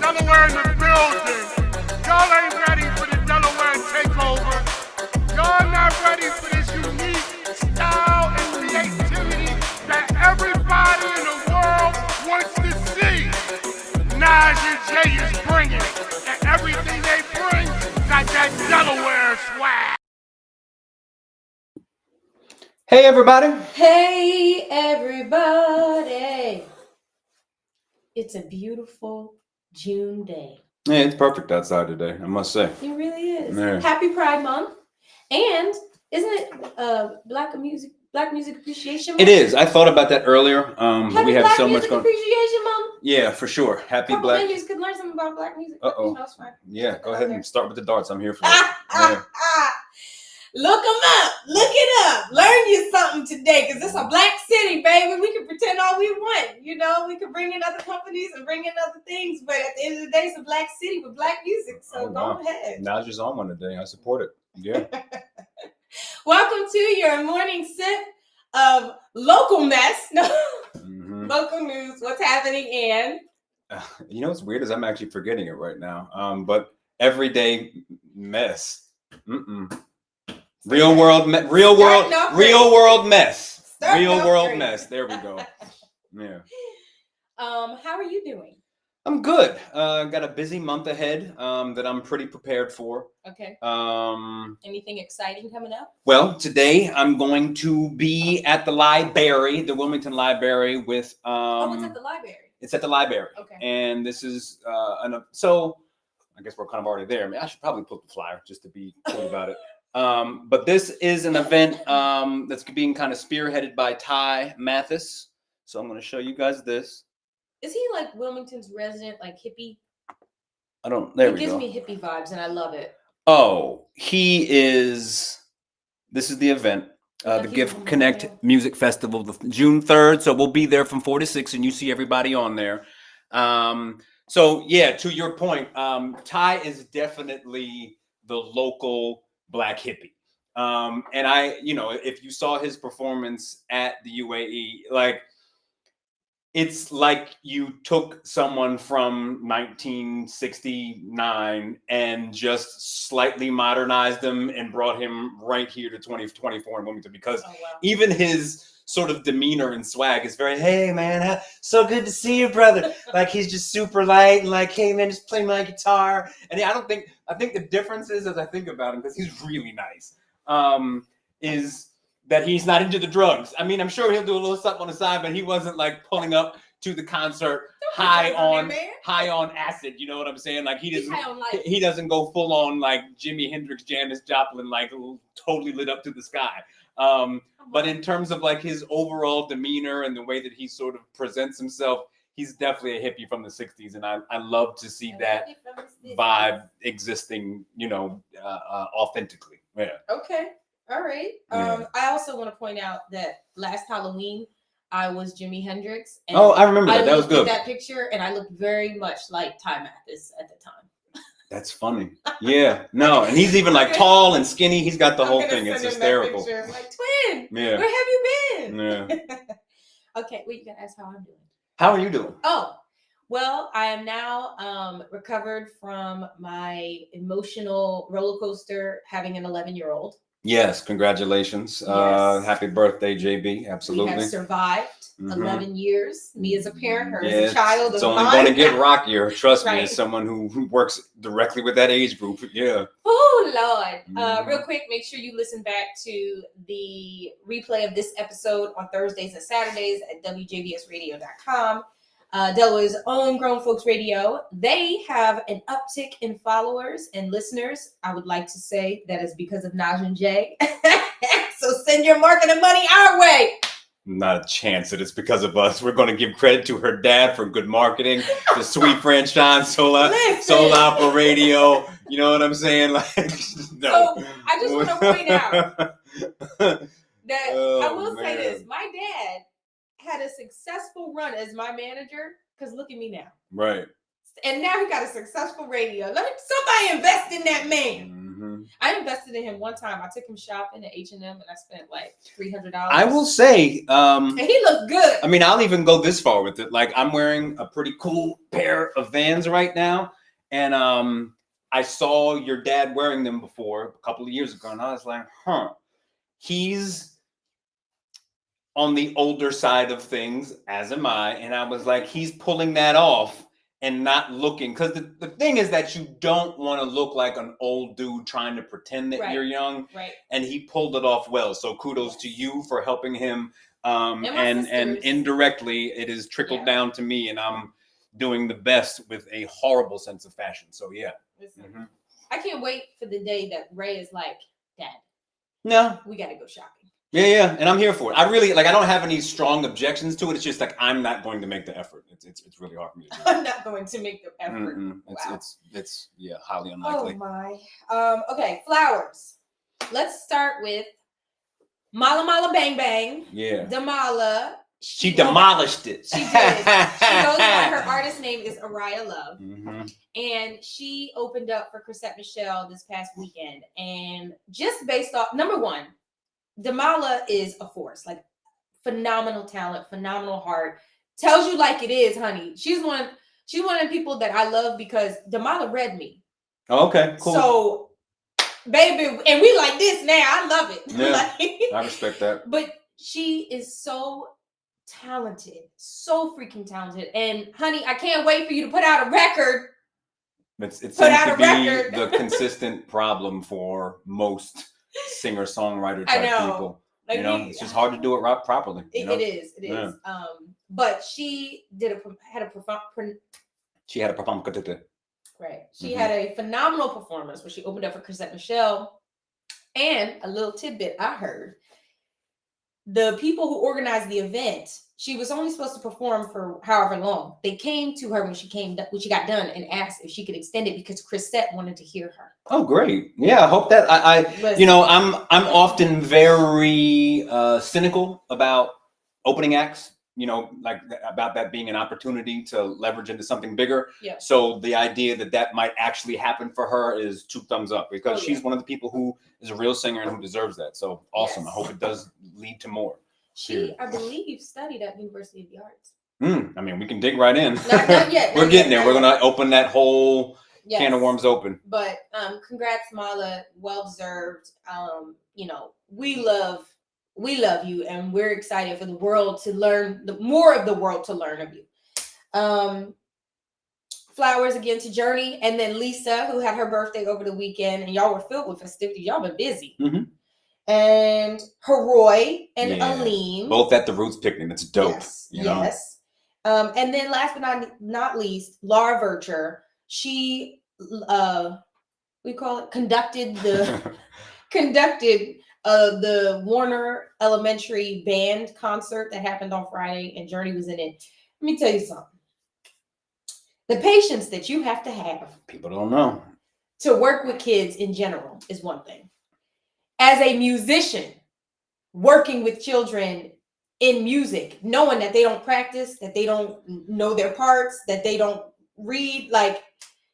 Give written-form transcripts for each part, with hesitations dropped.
Delaware in the building. Y'all ain't ready for the Delaware takeover. Y'all not ready for this unique style and creativity that everybody in the world wants to see. Nas and Jay is bringing it, and everything they bring got that Delaware swag. Hey everybody! Hey everybody! It's a beautiful June day. Yeah, it's perfect outside today, I must say. It really is. Yeah. Happy Pride Month. And isn't it Black Music Appreciation Month? It is. I thought about that earlier. But we have Black so Music much going. Appreciation Month. Yeah, for sure. Happy Couple Black. ladies could learn something about Black music. Uh-oh. You know, it's fine. Yeah, go ahead and start with the darts. I'm here for it. Yeah. Look them up. Look it up. Learn you something today, because it's a black city, baby. We can pretend all we want. You know, we can bring in other companies and bring in other things, but at the end of the day, it's a black city with black music. So go ahead. Now's just on one today. I support it. Yeah. Welcome to your morning sip of local mess. No, local news. What's happening in? You know what's weird is I'm actually forgetting it right now. But everyday mess. Real world mess. Real world mess. Real world mess. There we go. Yeah. How are you doing? I'm good. Got a busy month ahead that I'm pretty prepared for. Okay. Anything exciting coming up? Well, today I'm going to be at the library, the Wilmington Library, with. It's at the library. It's at the library. Okay. And this is so. I guess we're kind of already there. I mean, I should probably put the flyer just to be cool about it. But this is an event that's being kind of spearheaded by Ty Mathis. So I'm going to show you guys this. Is he like Wilmington's resident, like hippie? There we go. It gives me hippie vibes, and I love it. Oh, he is. This is the event, the Gift Connect Music Festival, June 3rd. So we'll be there from 4 to 6, and you see everybody on there. So yeah, to your point, Ty is definitely the local black hippie. And if you saw his performance at the UAE, it's like you took someone from 1969 and just slightly modernized them and brought him right here to 2024 in Wilmington, because even his sort of demeanor and swag is very, hey man, so good to see you, brother. Like, he's just super light and like, hey man, just play my guitar. And I think the difference is, as I think about him, because he's really nice, is that he's not into the drugs. I mean, I'm sure he'll do a little something on the side, but he wasn't like pulling up to the concert high on acid. You know what I'm saying? Like, he doesn't go full on like Jimi Hendrix, Janis Joplin, like totally lit up to the sky. But in terms of like his overall demeanor and the way that he sort of presents himself, he's definitely a hippie from the 60s. And I love to see that vibe existing, authentically. Yeah. Okay. All right. I also want to point out that last Halloween, I was Jimi Hendrix. And I remember that. That was good. That picture, and I looked very much like Ty Mathis at the time. That's funny. Yeah. No, and he's even like tall and skinny. He's got the whole thing. It's hysterical. I'm like, twin. Yeah. Where have you been? Yeah. Okay. Well, you gotta ask how I'm doing. How are you doing? Oh, well, I am now recovered from my emotional roller coaster having an 11-year-old. Yes, congratulations. Yes. Happy birthday, JB. Absolutely. We have survived 11 years. Me as a parent, her as a child. It's only going to get rockier. Trust me, as someone who works directly with that age group. Yeah. Oh, Lord. Real quick, make sure you listen back to the replay of this episode on Thursdays and Saturdays at WJBSradio.com. Delaware's own Grown Folks Radio. They have an uptick in followers and listeners. I would like to say that is because of Naj and Jay. So send your marketing money our way. Not a chance that it's because of us. We're going to give credit to her dad for good marketing. The Sweet Friend Shine Soul Opera Radio. You know what I'm saying? Like, no. So I just want to point out that I will say this. My dad had a successful run as my manager, because look at me now. Right. And now he got a successful radio. Somebody invest in that man. I invested in him one time. I took him shopping at H&M and I spent like $300. I will say, and he looked good. I mean, I'll even go this far with it. Like, I'm wearing a pretty cool pair of Vans right now, and I saw your dad wearing them before a couple of years ago, and I was like, he's on the older side of things, as am I, and I was like, he's pulling that off and not looking, because the thing is that you don't want to look like an old dude trying to pretend that you're young, and he pulled it off well. So kudos to you for helping him, and indirectly it is trickled down to me, and I'm doing the best with a horrible sense of fashion. So yeah. I can't wait for the day that Ray is like, Dad, no, we gotta go shopping. Yeah, and I'm here for it. I really I don't have any strong objections to it. It's just like I'm not going to make the effort. It's really hard for me to do. I'm not going to make the effort. Wow. It's highly unlikely. Oh my. Okay, flowers. Let's start with Mala Mala Bang Bang. Yeah. Damala. She demolished it. She did. She goes by her artist name is Araya Love. And she opened up for Chrisette Michele this past weekend. And just based off, number one, Damala is a force, like phenomenal talent, phenomenal heart. Tells you like it is, honey. She's one of the people that I love because Damala read me. Oh, okay, cool. So, baby, and we like this now. I love it. Yeah, I respect that. But she is so talented, so freaking talented. And honey, I can't wait for you to put out a record. It seems to be the consistent problem for most singer-songwriter type people. Like it's just hard to do it properly. It is. But she had a performance. Right. She had a phenomenal performance where she opened up for Chrisette Michele. And a little tidbit I heard: the people who organized the event, she was only supposed to perform for however long. They came to her when she got done and asked if she could extend it because Chrisette wanted to hear her. Oh, great! Yeah, I hope that I'm often very cynical about opening acts. Like about that being an opportunity to leverage into something bigger. Yeah. So the idea that might actually happen for her is 2 thumbs up because she's one of the people who is a real singer and who deserves that. So awesome! Yes. I hope it does lead to more. She, I believe, studied at University of the Arts. I mean, we can dig right in. Not yet. We're getting there. We're gonna open that whole can of worms open. But congrats, Mala. Well deserved. We love you, and we're excited for the world to learn, more of the world to learn of you. Flowers again to Journey, and then Lisa, who had her birthday over the weekend, and y'all were filled with festivities. Y'all been busy. And Haroy and Aleem, both at the Roots picnic. It's dope. Yes. And then last but not least, Laura Vircher. She conducted the Warner Elementary Band concert that happened on Friday, and Journey was in it. Let me tell you something. The patience that you have to have, people don't know, to work with kids in general is one thing. As a musician, working with children in music, knowing that they don't practice, that they don't know their parts, that they don't read, like,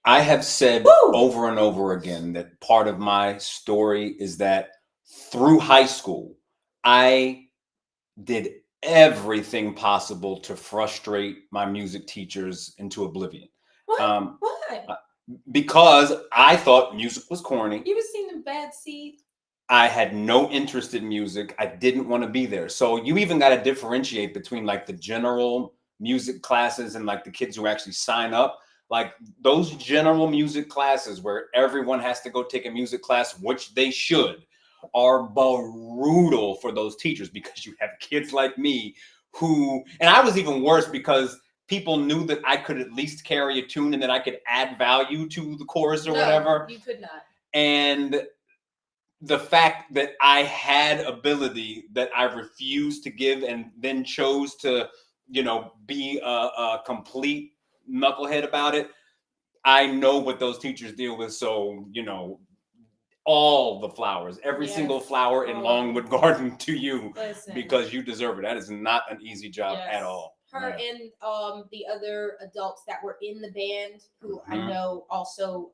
I have said over and over again that part of my story is that through high school, I did everything possible to frustrate my music teachers into oblivion. What? Why? Because I thought music was corny. You ever seen the Bad Seed? I had no interest in music. I didn't want to be there. So you even got to differentiate between like the general music classes and like the kids who actually sign up. Like those general music classes where everyone has to go take a music class, which they should, are brutal for those teachers because you have kids like me who, and I was even worse because people knew that I could at least carry a tune and that I could add value to the chorus or whatever. You could not. And the fact that I had ability that I refused to give and then chose to, be a complete knucklehead about it. I know what those teachers deal with. So, all the flowers, every single flower in Longwood Garden to you. Listen. Because you deserve it. That is not an easy job at all. Her and the other adults that were in the band who I know also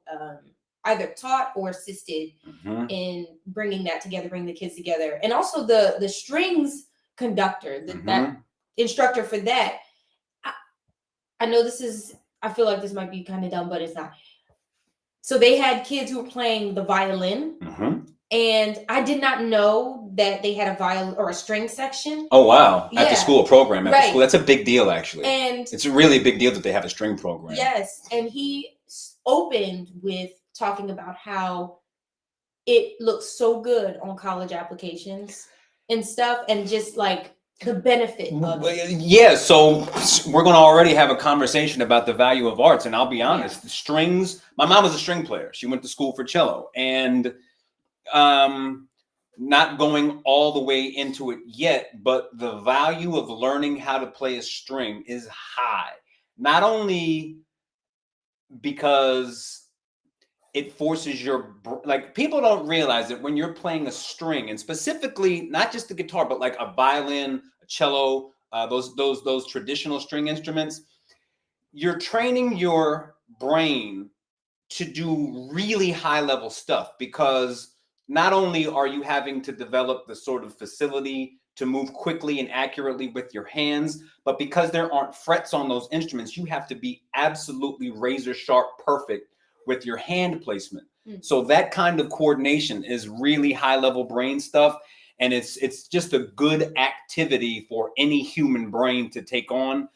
either taught or assisted Mhm. in bringing that together, bringing the kids together. And also the strings conductor, that instructor for that. I know I feel like this might be kind of dumb, but it's not. So they had kids who were playing the violin. And I did not know that they had a violin or a string section. Oh, wow. Yeah. After school program. After Right. school. That's a big deal, actually. And it's a really big deal that they have a string program. Yes. And he opened with talking about how it looks so good on college applications and stuff, and just like the benefit of it. Yeah, so we're going to already have a conversation about the value of arts. And I'll be honest, the strings, my mom was a string player. She went to school for cello. And not going all the way into it yet, but the value of learning how to play a string is high. Not only because it forces like, people don't realize that when you're playing a string, and specifically not just the guitar, but like a violin, a cello, those traditional string instruments, you're training your brain to do really high level stuff, because not only are you having to develop the sort of facility to move quickly and accurately with your hands, but because there aren't frets on those instruments, you have to be absolutely razor sharp perfect with your hand placement. So that kind of coordination is really high level brain stuff. And it's just a good activity for any human brain to take on.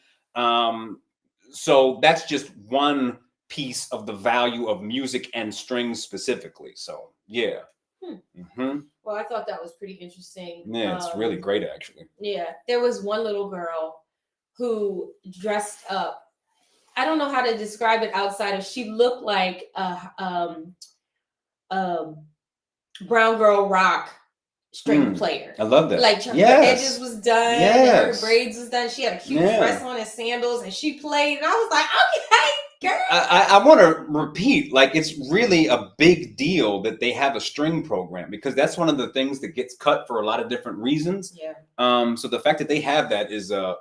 So that's just one piece of the value of music and strings specifically. So yeah. Well, I thought that was pretty interesting. Yeah, it's really great, actually. Yeah, there was one little girl who dressed up. I don't know how to describe it outside of, she looked like a brown girl rock string player. I love that. Like her edges was done, and her braids was done. She had a cute dress on and sandals, and she played. And I was like, okay, girl. I want to repeat, like, it's really a big deal that they have a string program, because that's one of the things that gets cut for a lot of different reasons. Yeah. So the fact that they have that is a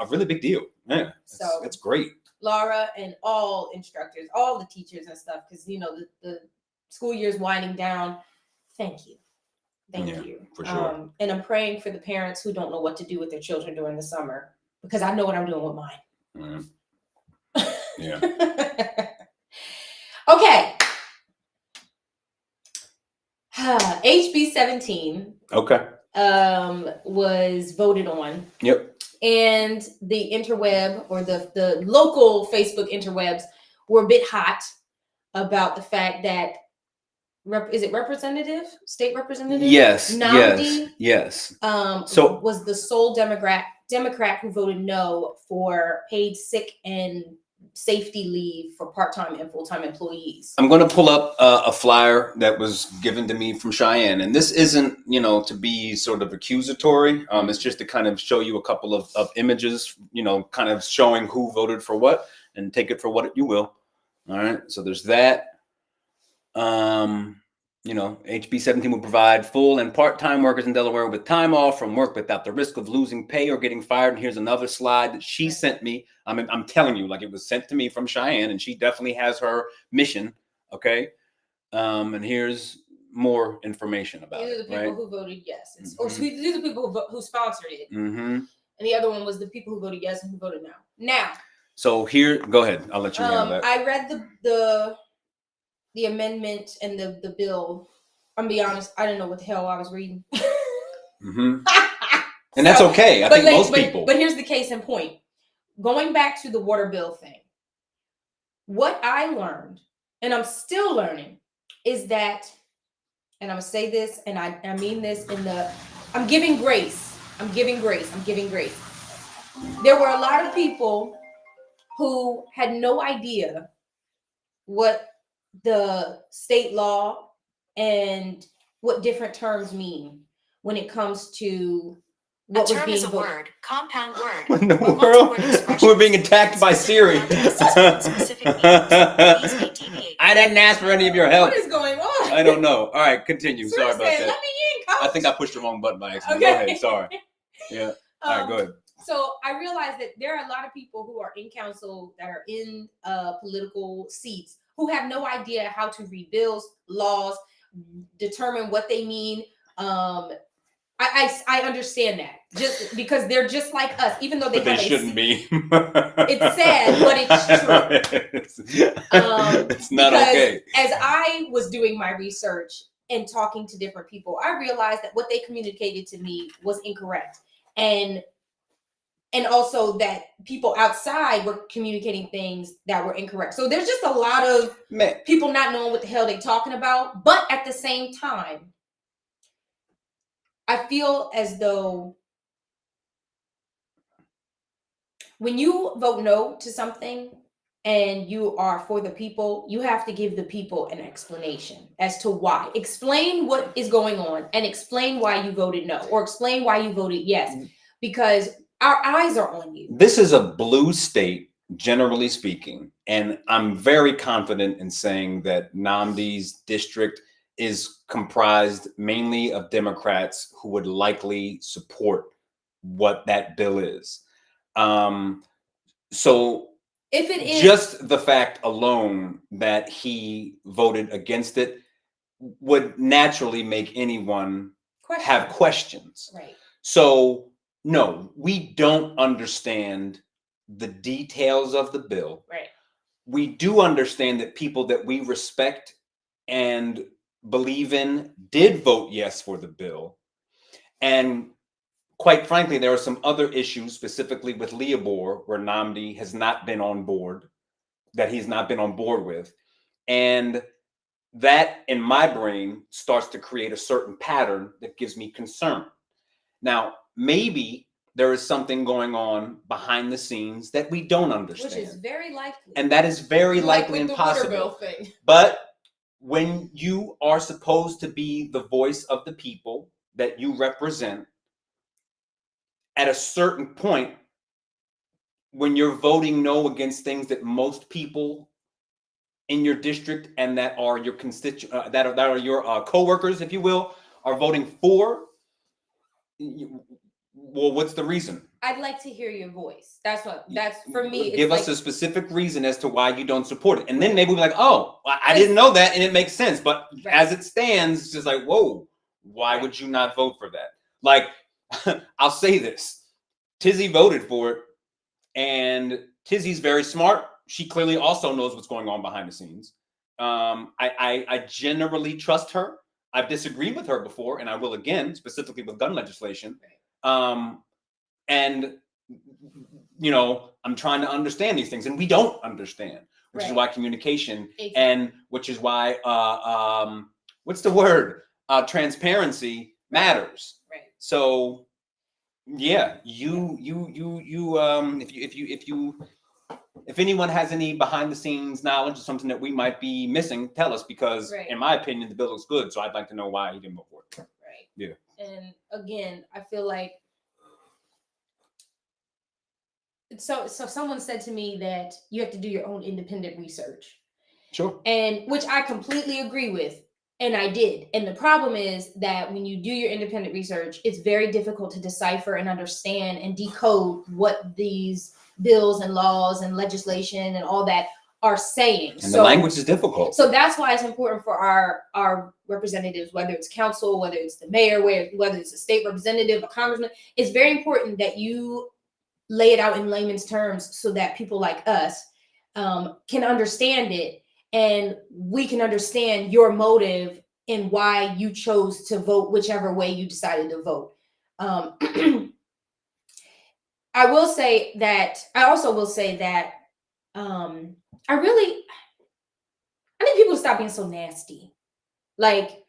really big deal. Yeah. So it's great. Laura and all instructors, all the teachers and stuff, because the school year is winding down. Thank you. Thank you. For sure. And I'm praying for the parents who don't know what to do with their children during the summer, because I know what I'm doing with mine. Yeah. Okay. HB 17. Okay. Was voted on. Yep. And the interweb, or the local Facebook interwebs, were a bit hot about the fact that is it state representative? Yes. Namdi, Yes. So was the sole Democrat who voted no for paid sick and safety leave for part-time and full-time employees. I'm going to pull up a flyer that was given to me from Cheyenne, and this isn't, to be sort of accusatory. It's just to kind of show you a couple of images, kind of showing who voted for what, and take it for what you will. All right. So there's that. HB 17 will provide full and part-time workers in Delaware with time off from work without the risk of losing pay or getting fired. And here's another slide that she sent me. I'm telling you, like, it was sent to me from Cheyenne, and she definitely has her mission. Okay. And here's more information about these it. These are the people who voted yes. These are the people who sponsored it. And the other one was the people who voted yes and who voted no. Now. So here, go ahead. I'll let you handle that. I read the amendment and the bill. I'm gonna be honest, I didn't know what the hell I was reading. And that's okay. I think most people. But here's the case in point. Going back to the water bill thing, what I learned, and I'm still learning, is that, and I'm gonna say this, and I mean this I'm giving grace. I'm giving grace. There were a lot of people who had no idea what the state law and what different terms mean when it comes to what was being voted. Word, compound word. What in the world? We're being attacked by Siri. I didn't ask for any of your help. What is going on? I don't know. All right, continue. Siri Sorry about said, that. Let me in, coach. I think I pushed the wrong button by accident. Okay. Go ahead. Sorry. Yeah. All right, go ahead. So I realized that there are a lot of people who are in council that are in political seats who have no idea how to read bills, laws, determine what they mean. I understand that, just because they're just like us, even though But they shouldn't be. It's sad, but it's true. It's not because okay. As I was doing my research and talking to different people, I realized that what they communicated to me was incorrect, and also that people outside were communicating things that were incorrect. So there's just a lot of people not knowing what the hell they're talking about. But at the same time, I feel as though when you vote no to something and you are for the people, you have to give the people an explanation as to why. Explain what is going on and explain why you voted no, or explain why you voted yes, because our eyes are on you. This is a blue state, generally speaking, and I'm very confident in saying that Namdi's district is comprised mainly of Democrats who would likely support what that bill is. So if it is just the fact alone that he voted against it would naturally make anyone have questions. Right. So no, we don't understand the details of the bill. Right. We do understand that people that we respect and believe in did vote yes for the bill. And quite frankly, there are some other issues, specifically with Leobor, where Namdi has not been on board, that he's not been on board with. And that, in my brain, starts to create a certain pattern that gives me concern. Now, maybe there is something going on behind the scenes that we don't understand. Which is very likely. And that is very likely and possible. But when you are supposed to be the voice of the people that you represent, at a certain point, when you're voting no against things that most people in your district and that are your that are your coworkers, if you will, are voting for, well, what's the reason? I'd like to hear your voice. That's for me. Give us a specific reason as to why you don't support it. And then maybe we'll be like, oh, I didn't know that. And it makes sense. But as it stands, it's just like, whoa, why would you not vote for that? Like, I'll say this. Tizzy voted for it. And Tizzy's very smart. She clearly also knows what's going on behind the scenes. I generally trust her. I've disagreed with her before, and I will again, specifically with gun legislation. And, you know, I'm trying to understand these things, and we don't understand, which is why communication and which is why, what's the word? Transparency matters. Right. So, yeah, if anyone has any behind the scenes knowledge of something that we might be missing, tell us, because in my opinion, the bill looks good. So I'd like to know why he didn't vote for it. Right. Yeah. And again, I feel like, so someone said to me that you have to do your own independent research. Sure. And which I completely agree with. And I did. And the problem is that when you do your independent research, it's very difficult to decipher and understand and decode what these bills and laws and legislation and all that are saying. And the language is difficult. So that's why it's important for our representatives, whether it's council, whether it's the mayor, whether it's a state representative, a congressman, it's very important that you lay it out in layman's terms so that people like us can understand it. And we can understand your motive and why you chose to vote whichever way you decided to vote. I also will say that I need people to stop being so nasty. Like,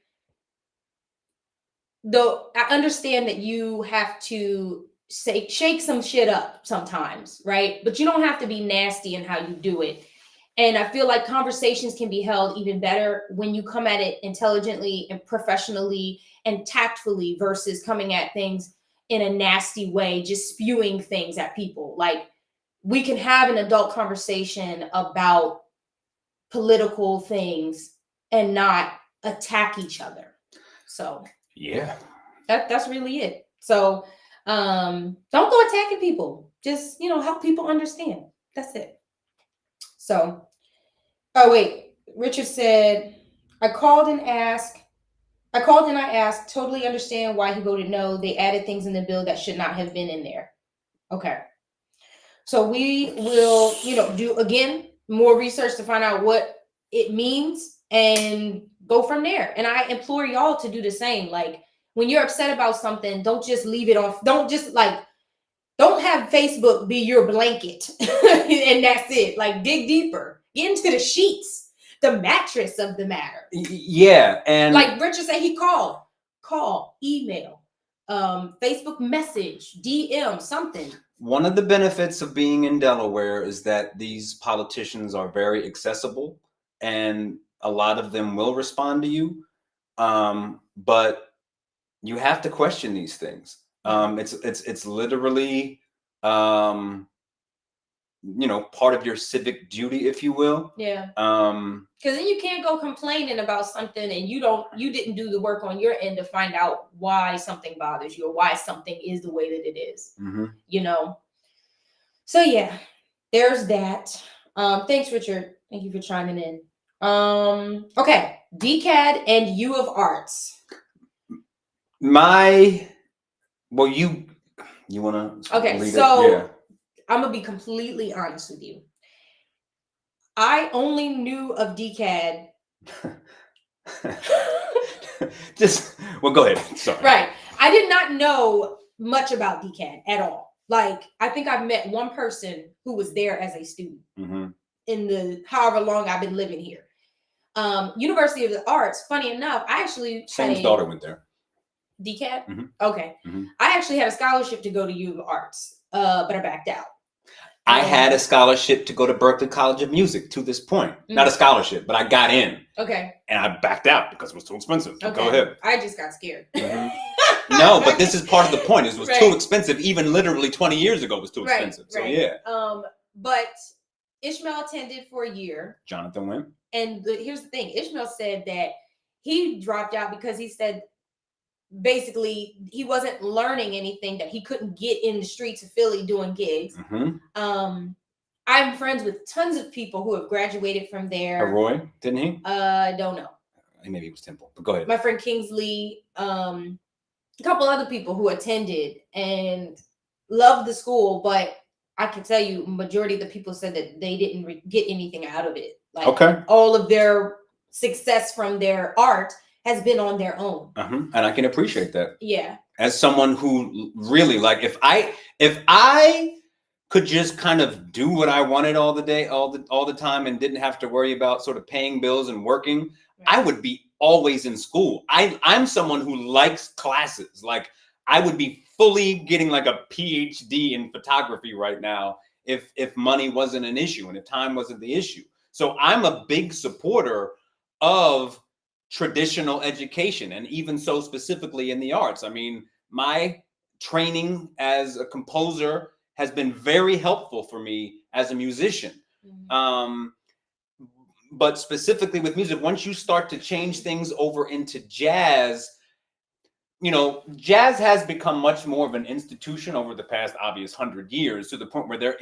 though I understand that you have to shake some shit up sometimes, right? But you don't have to be nasty in how you do it. And I feel like conversations can be held even better when you come at it intelligently and professionally and tactfully versus coming at things in a nasty way, just spewing things at people. Like, we can have an adult conversation about political things and not attack each other. So yeah, that's really it. So Don't go attacking people. Just, help people understand. That's it. So, oh wait, Richard said, I called and I asked, totally understand why he voted no. They added things in the bill that should not have been in there. Okay. So we will, do again more research to find out what it means and go from there. And I implore y'all to do the same. Like, when you're upset about something, don't just leave it off. Don't have Facebook be your blanket and that's it. Like, dig deeper, get into the sheets, the mattress of the matter. Yeah. And like Richard said, he call, email, Facebook message, DM, something. One of the benefits of being in Delaware is that these politicians are very accessible and a lot of them will respond to you. But you have to question these things. It's literally, part of your civic duty, if you will. Yeah. Because then you can't go complaining about something and you didn't do the work on your end to find out why something bothers you or why something is the way that it is. So yeah, there's that. Thanks, Richard. Thank you for chiming in. Okay, DCAD and U of Arts. You want to? Okay, so I'm gonna be completely honest with you. I only knew of DCAD. Go ahead. Sorry. Right. I did not know much about DCAD at all. Like, I think I've met one person who was there as a student in the however long I've been living here. University of the Arts, funny enough, I actually Sam's daughter went there. DCAD? Okay. I actually had a scholarship to go to U of Arts, but I backed out. I had a scholarship to go to Berklee College of Music to this point. Not a scholarship, but I got in. Okay. And I backed out because it was too expensive. Okay. Go ahead. I just got scared. No, but this is part of the point. It was too expensive. Even literally 20 years ago, it was too expensive. So yeah. But Ishmael attended for a year. Jonathan went. And here's the thing. Ishmael said that he dropped out because he said basically he wasn't learning anything, that he couldn't get in the streets of Philly doing gigs. I'm friends with tons of people who have graduated from there. Roy, didn't he? Don't know. Maybe it was Temple, but go ahead. My friend Kingsley, a couple other people who attended and loved the school, but I can tell you, majority of the people said that they didn't get anything out of it. Like, all of their success from their art has been on their own. And I can appreciate that. Yeah. As someone who really, like, if I could just kind of do what I wanted all the time and didn't have to worry about sort of paying bills and working, I would be always in school. I'm someone who likes classes. Like, I would be fully getting like a PhD in photography right now if money wasn't an issue and if time wasn't the issue. So I'm a big supporter of traditional education, and even so specifically in the arts. I mean, my training as a composer has been very helpful for me as a musician. But specifically with music, once you start to change things over into jazz, jazz has become much more of an institution over the past obvious 100 years, to the point where there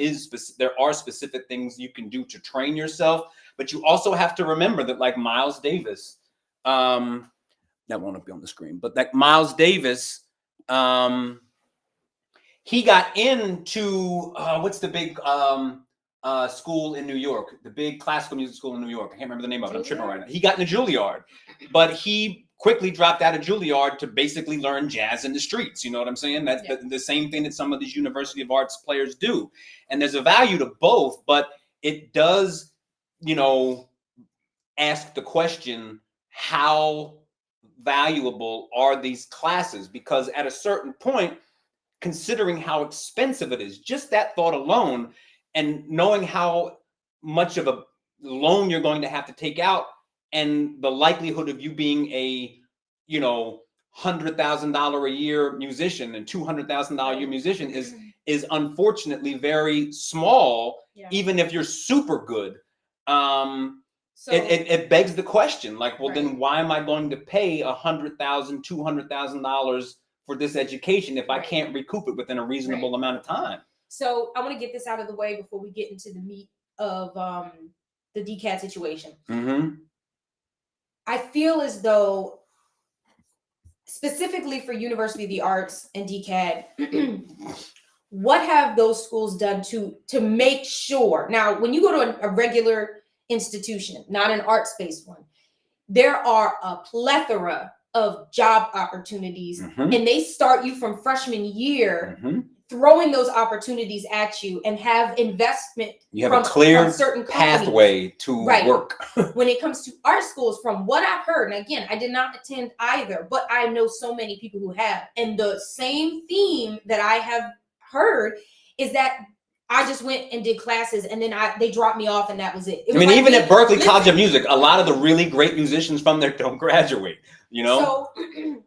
are specific things you can do to train yourself. But you also have to remember that, like Miles Davis, that won't be on the screen, but like Miles Davis, he got into what's the big school in New York, the big classical music school in New York. I can't remember the name of it. I'm tripping right now. He got into Juilliard, but he quickly dropped out of Juilliard to basically learn jazz in the streets. You know what I'm saying? That's the same thing that some of these University of Arts players do. And there's a value to both, but it does, ask the question, how valuable are these classes? Because at a certain point, considering how expensive it is, just that thought alone, and knowing how much of a loan you're going to have to take out, and the likelihood of you being a, $100,000 a year musician and $200,000 a year musician is unfortunately very small, even if you're super good. So it begs the question, like, well, then why am I going to pay $100,000, $200,000 for this education if I Right. can't recoup it within a reasonable amount of time? So I want to get this out of the way before we get into the meat of the DCAT situation. Mm-hmm. I feel as though, specifically for University of the Arts and DCAT, what have those schools done to make sure? Now, when you go to a regular institution, not an arts-based one, there are a plethora of job opportunities, Mm-hmm. and they start you from freshman year, Mm-hmm. throwing those opportunities at you, and have investment. You have from, a clear from certain companies. pathway to Right. work. When it comes to art schools, from what I've heard, and again, I did not attend either, but I know so many people who have, and the same theme that I have heard is that I just went and did classes, and then they dropped me off, and that was it. I mean, even at Berkeley College of Music, a lot of the really great musicians from there don't graduate, you know? So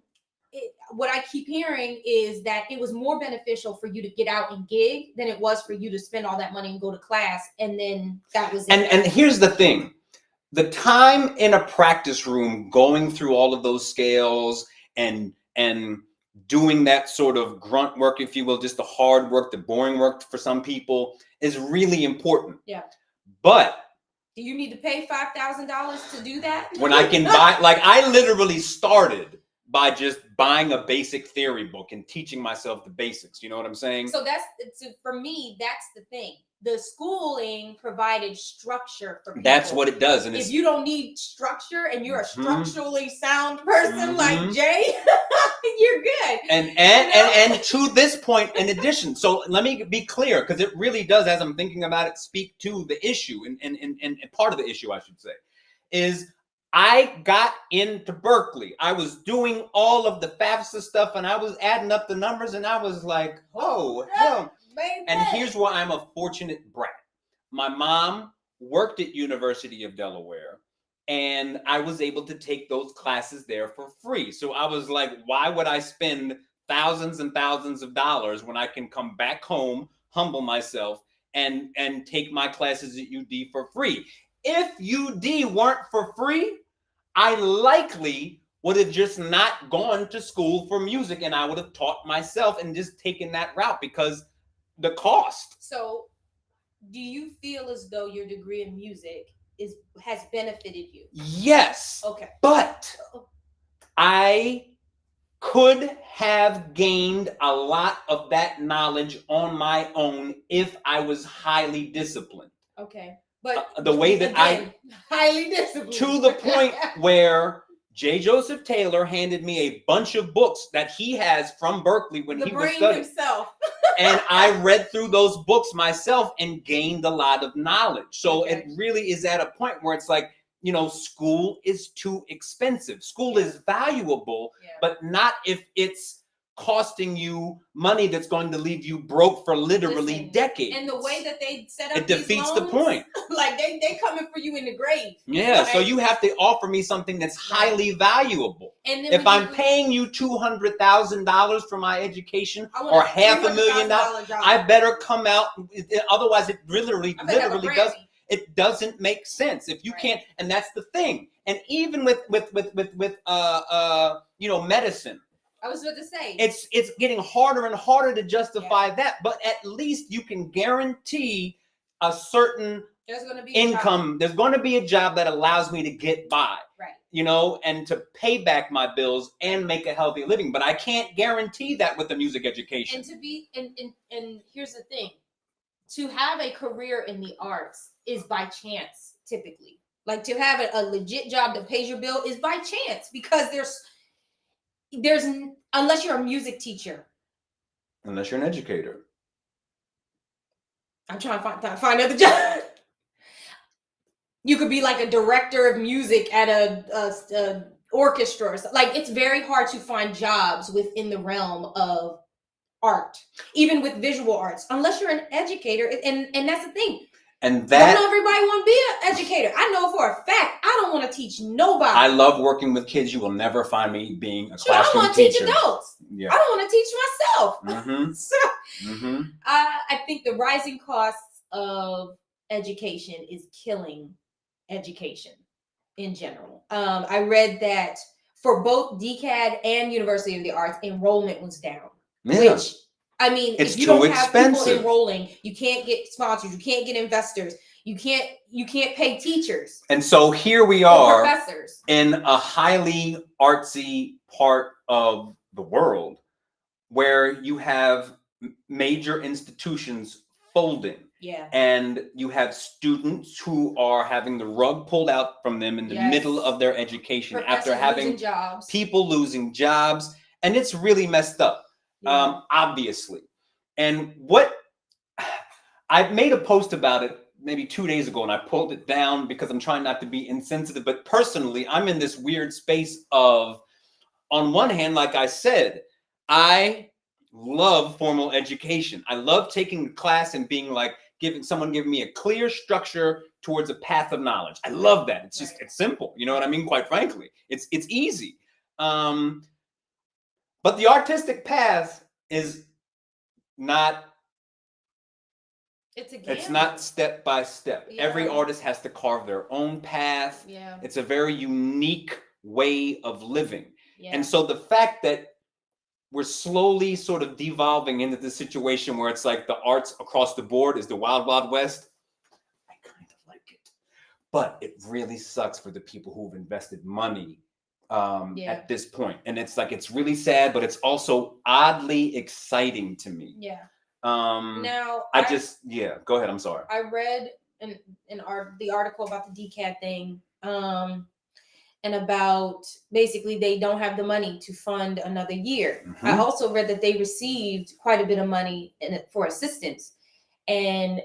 what I keep hearing is that it was more beneficial for you to get out and gig than it was for you to spend all that money and go to class, and then that was it. And here's the thing. The time in a practice room going through all of those scales and doing that sort of grunt work, if you will, just the hard work, the boring work for some people, is really important. Yeah. But do you need to pay $5,000 to do that? when I can buy, like, I literally started by just buying a basic theory book and teaching myself the basics. You know what I'm saying? So for me, that's the thing. The schooling provided structure for people. That's what it does. And if you don't need structure and you're a structurally sound person like Jay, you're good. And to this point, in addition, so let me be clear, because it really does, as I'm thinking about it, speak to the issue, and part of the issue, I should say, is I got into Berkeley. I was doing all of the FAFSA stuff, and I was adding up the numbers, and I was like, oh, hell. And here's why I'm a fortunate brat. My mom worked at University of Delaware, and I was able to take those classes there for free. So I was like, why would I spend thousands and thousands of dollars when I can come back home, humble myself, and take my classes at UD for free? If UD weren't for free, I likely would have just not gone to school for music, and I would have taught myself and just taken that route because the cost. So do you feel as though your degree in music has benefited you? Yes. Okay. But I could have gained a lot of that knowledge on my own if I was highly disciplined. Okay. But the way that again, highly disciplined. To the point where J. Joseph Taylor handed me a bunch of books that he has from Berkeley when he was studying. Himself. And I read through those books myself and gained a lot of knowledge. So Okay. it really is at a point where it's like, you know, school is too expensive. School is valuable, but not if it's costing you money that's going to leave you broke for literally decades. And the way that they set up it defeats the point. Like they coming for you in the grave. Yeah, right? So you have to offer me something that's highly valuable. And then if I'm paying you $200,000 for my education or $500,000, I better come out. Otherwise, it literally does. It doesn't make sense if you can't. And that's the thing. And even with you know, medicine. I was about to say it's getting harder and harder to justify that, but at least you can guarantee a certain income. There's going to be a job that allows me to get by, right? You know, and to pay back my bills and make a healthy living. But I can't guarantee that with a music education. And to be and here's the thing: to have a career in the arts is by chance. Typically, like to have a legit job that pays your bill is by chance because there's unless you're a music teacher, unless you're an educator. I'm trying to find another job. You could be like a director of music at a orchestra or something. Like it's very hard to find jobs within the realm of art, even with visual arts, unless you're an educator. And that's the thing. And that don't everybody want to be an educator. I know for a fact I don't want to teach nobody. I love working with kids. You will never find me being a classroom I want to teacher. teach adults. Yeah. I don't want to teach myself. Mm-hmm. So I think the rising costs of education is killing education in general. I read that for both DCAD and University of the Arts, enrollment was down. Yeah. Which, I mean, It's if you too don't have expensive. people enrolling, you can't get sponsors, you can't get investors, you can't pay teachers. And so here we or are professors in a highly artsy part of the world where you have major institutions folding. Yeah. And you have students who are having the rug pulled out from them in the middle of their education after having people losing jobs. And it's really messed up, obviously. And what I made a post about it maybe 2 days ago, and I pulled it down because I'm trying not to be insensitive. But personally, I'm in this weird space of, on one hand, like I said, I love formal education. I love taking a class and being like, giving me a clear structure towards a path of knowledge. I love that. It's just, it's simple. You know what I mean? Quite frankly, it's easy. But the artistic path is not, it's not step by step. Every artist has to carve their own path. It's a very unique way of living. And so the fact that we're slowly sort of devolving into this situation where it's like the arts across the board is the wild, wild west, I kind of like it. But it really sucks for the people who've invested money at this point. And it's like, it's really sad, but it's also oddly exciting to me. Now, go ahead. I'm sorry. I read the article about the DCAD thing. And about basically they don't have the money to fund another year. I also read that they received quite a bit of money for assistance, and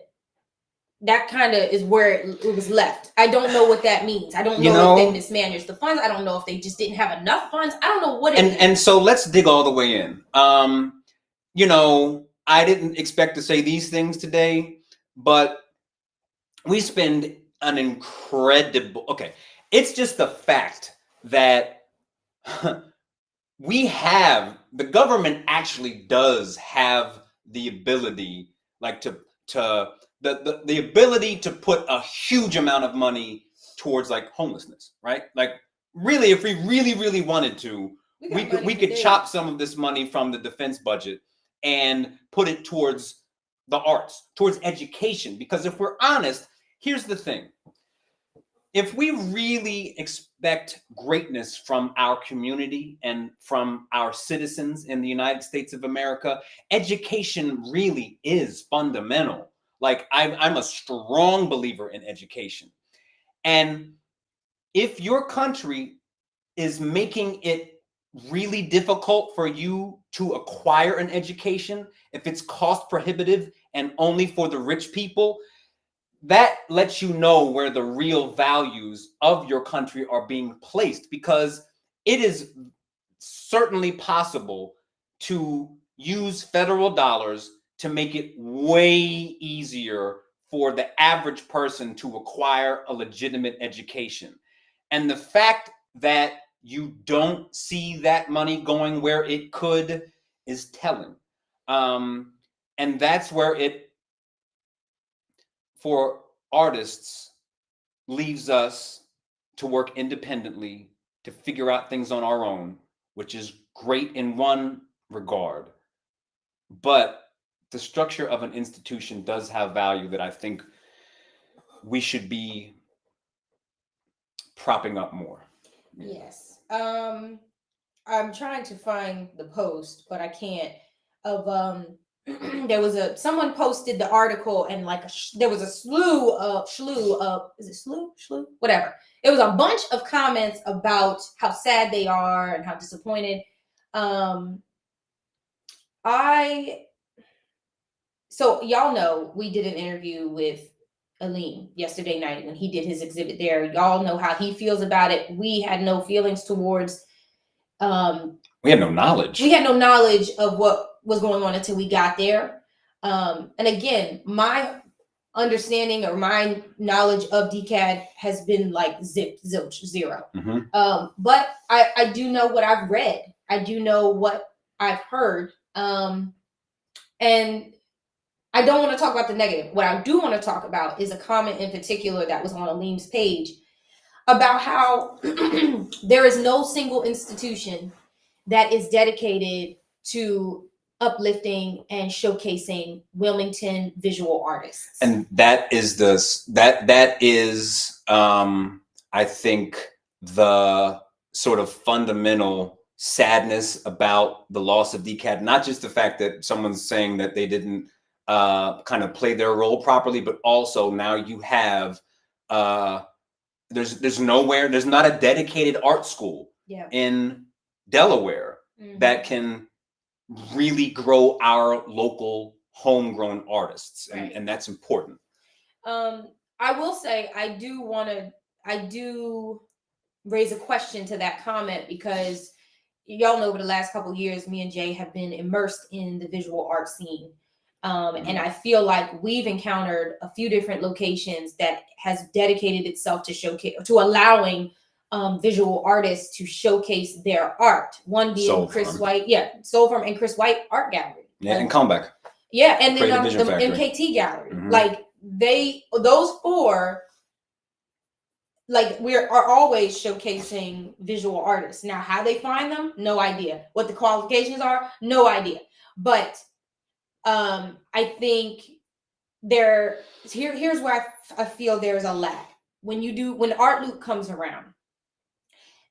that kind of is where it was left. I don't know what that means. I don't know if they mismanaged the funds. I don't know if they just didn't have enough funds. I don't know what it is. And so let's dig all the way in. You know, I didn't expect to say these things today, but we spend an incredible, it's just the fact that the government actually does have the ability, like the ability to put a huge amount of money towards like homelessness, right? Like really, if we really, really wanted to, we could chop some of this money from the defense budget and put it towards the arts, towards education. Because if we're honest, here's the thing. If we really expect greatness from our community and from our citizens in the United States of America, education really is fundamental. Like I'm a strong believer in education. And if your country is making it really difficult for you to acquire an education, if it's cost prohibitive and only for the rich people, that lets you know where the real values of your country are being placed, because it is certainly possible to use federal dollars to make it way easier for the average person to acquire a legitimate education. And the fact that you don't see that money going where it could is telling. And that's where it, for artists, leaves us to work independently, to figure out things on our own, which is great in one regard. But the structure of an institution does have value that I think we should be propping up more. Yes. I'm trying to find the post, but I can't. There was someone posted the article, and like there was a slew of whatever. It was a bunch of comments about how sad they are and how disappointed. So y'all know we did an interview with Aleem yesterday night when he did his exhibit there. Y'all know how he feels about it. We had no feelings towards. We had no knowledge. We had no knowledge of what was going on until we got there. And again, my understanding or my knowledge of DCAD has been like zilch, zero. But I do know what I've read. I do know what I've heard. And I don't want to talk about the negative. What I do want to talk about is a comment in particular that was on Aleem's page. about how there is no single institution that is dedicated to uplifting and showcasing Wilmington visual artists. And that is I think the sort of fundamental sadness about the loss of DCAT, not just the fact that someone's saying that they didn't kind of play their role properly, but also now you have there's not a dedicated art school in Delaware that can really grow our local homegrown artists, and that's important. I will say I do raise a question to that comment, because y'all know over the last couple of years, me and Jay have been immersed in the visual art scene. And I feel like we've encountered a few different locations that has dedicated itself to allowing visual artists to showcase their art. One being Soul Chris Farm. White, Soul Farm and Chris White Art Gallery. And Comeback. Yeah, and then the MKT Gallery. Mm-hmm. Like those four, like we are always showcasing visual artists. Now, how they find them, no idea. What the qualifications are, no idea. But I think here's where I feel there's a lack. When Art Loop comes around,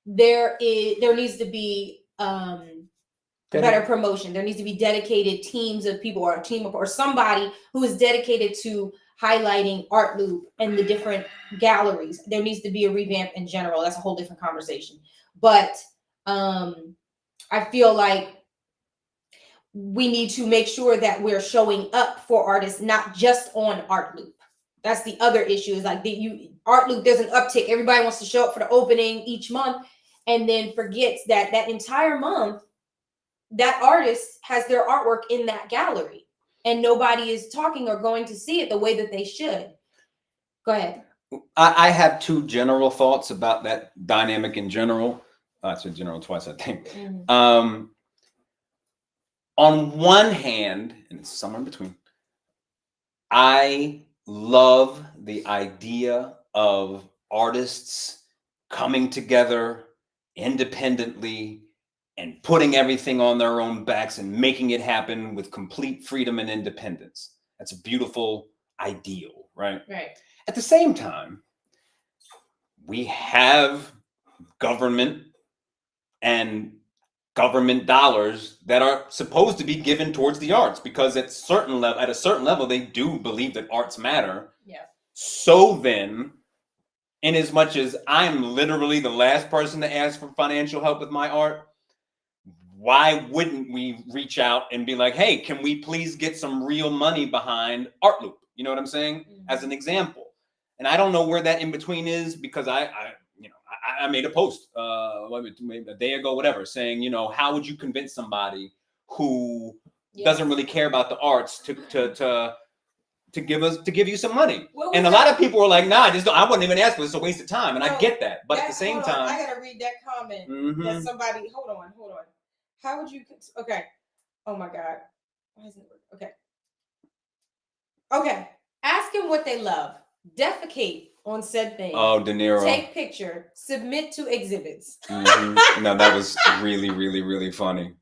there needs to be better promotion. There needs to be dedicated teams of people, or a team of, or somebody who is dedicated to highlighting Art Loop and the different galleries. There needs to be a revamp in general. That's a whole different conversation. But I feel like we need to make sure that we're showing up for artists, not just on Art Loop. That's the other issue, is like Art Loop, there's an uptick. Everybody wants to show up for the opening each month, and then forgets that entire month, that artist has their artwork in that gallery, and nobody is talking or going to see it the way that they should. Go ahead. I have two general thoughts about that dynamic in general. I said general twice, I think. Mm-hmm. On one hand, and it's somewhere in between, I love the idea of artists coming together independently and putting everything on their own backs and making it happen with complete freedom and independence. That's a beautiful ideal, right? Right. At the same time, we have government and government dollars that are supposed to be given towards the arts, because at a certain level, they do believe that arts matter. Yeah. So then, in as much as I'm literally the last person to ask for financial help with my art, why wouldn't we reach out and be like, hey, can we please get some real money behind Art Loop? You know what I'm saying? Mm-hmm. As an example. And I don't know where that in between is, because I made a post maybe a day ago, whatever, saying, how would you convince somebody who doesn't really care about the arts to give you some money? And a lot of people were like, nah, I wouldn't even ask for this. It's a waste of time. And I get that. But at the same time, I gotta read that comment. Mm-hmm. That somebody, hold on. How would you, okay. Oh my God. Why isn't it working? Okay. Ask them what they love. Defecate on said thing. Oh, De Niro. Take picture. Submit to exhibits. Mm-hmm. No, that was really, really, really funny.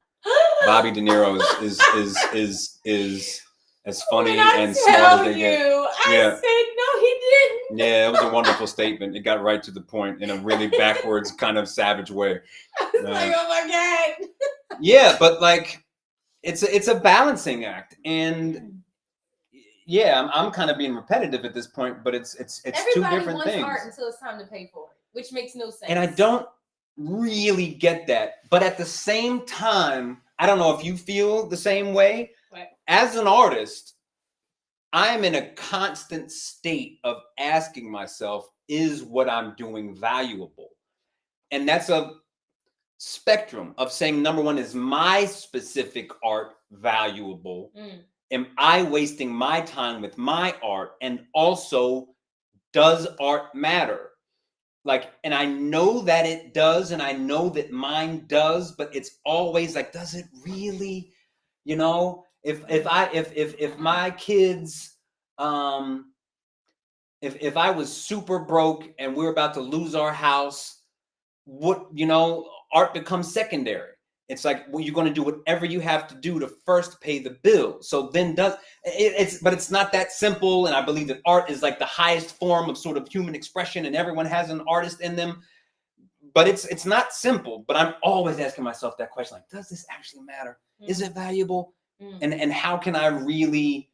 Bobby De Niro is as funny and smart as they get. I said no, he didn't. Yeah, it was a wonderful statement. It got right to the point in a really backwards kind of savage way. I was like, oh my God. Yeah, but like it's a balancing act, and yeah, I'm kind of being repetitive at this point, but it's everybody two different wants things. Art until it's time to pay for it, which makes no sense. And I don't really get that, but at the same time, I don't know if you feel the same way. Right. As an artist, I'm in a constant state of asking myself, is what I'm doing valuable? And that's a spectrum of saying, number one, is my specific art valuable? Am I wasting my time with my art? And also, does art matter? Like, and I know that it does, and I know that mine does, but it's always like, does it really? If my kids if I was super broke and we're about to lose our house, art becomes secondary. It's like, well, you're going to do whatever you have to do to first pay the bill. So then but it's not that simple. And I believe that art is like the highest form of sort of human expression, and everyone has an artist in them. But it's not simple. But I'm always asking myself that question, like, does this actually matter? Is it valuable? And how can I really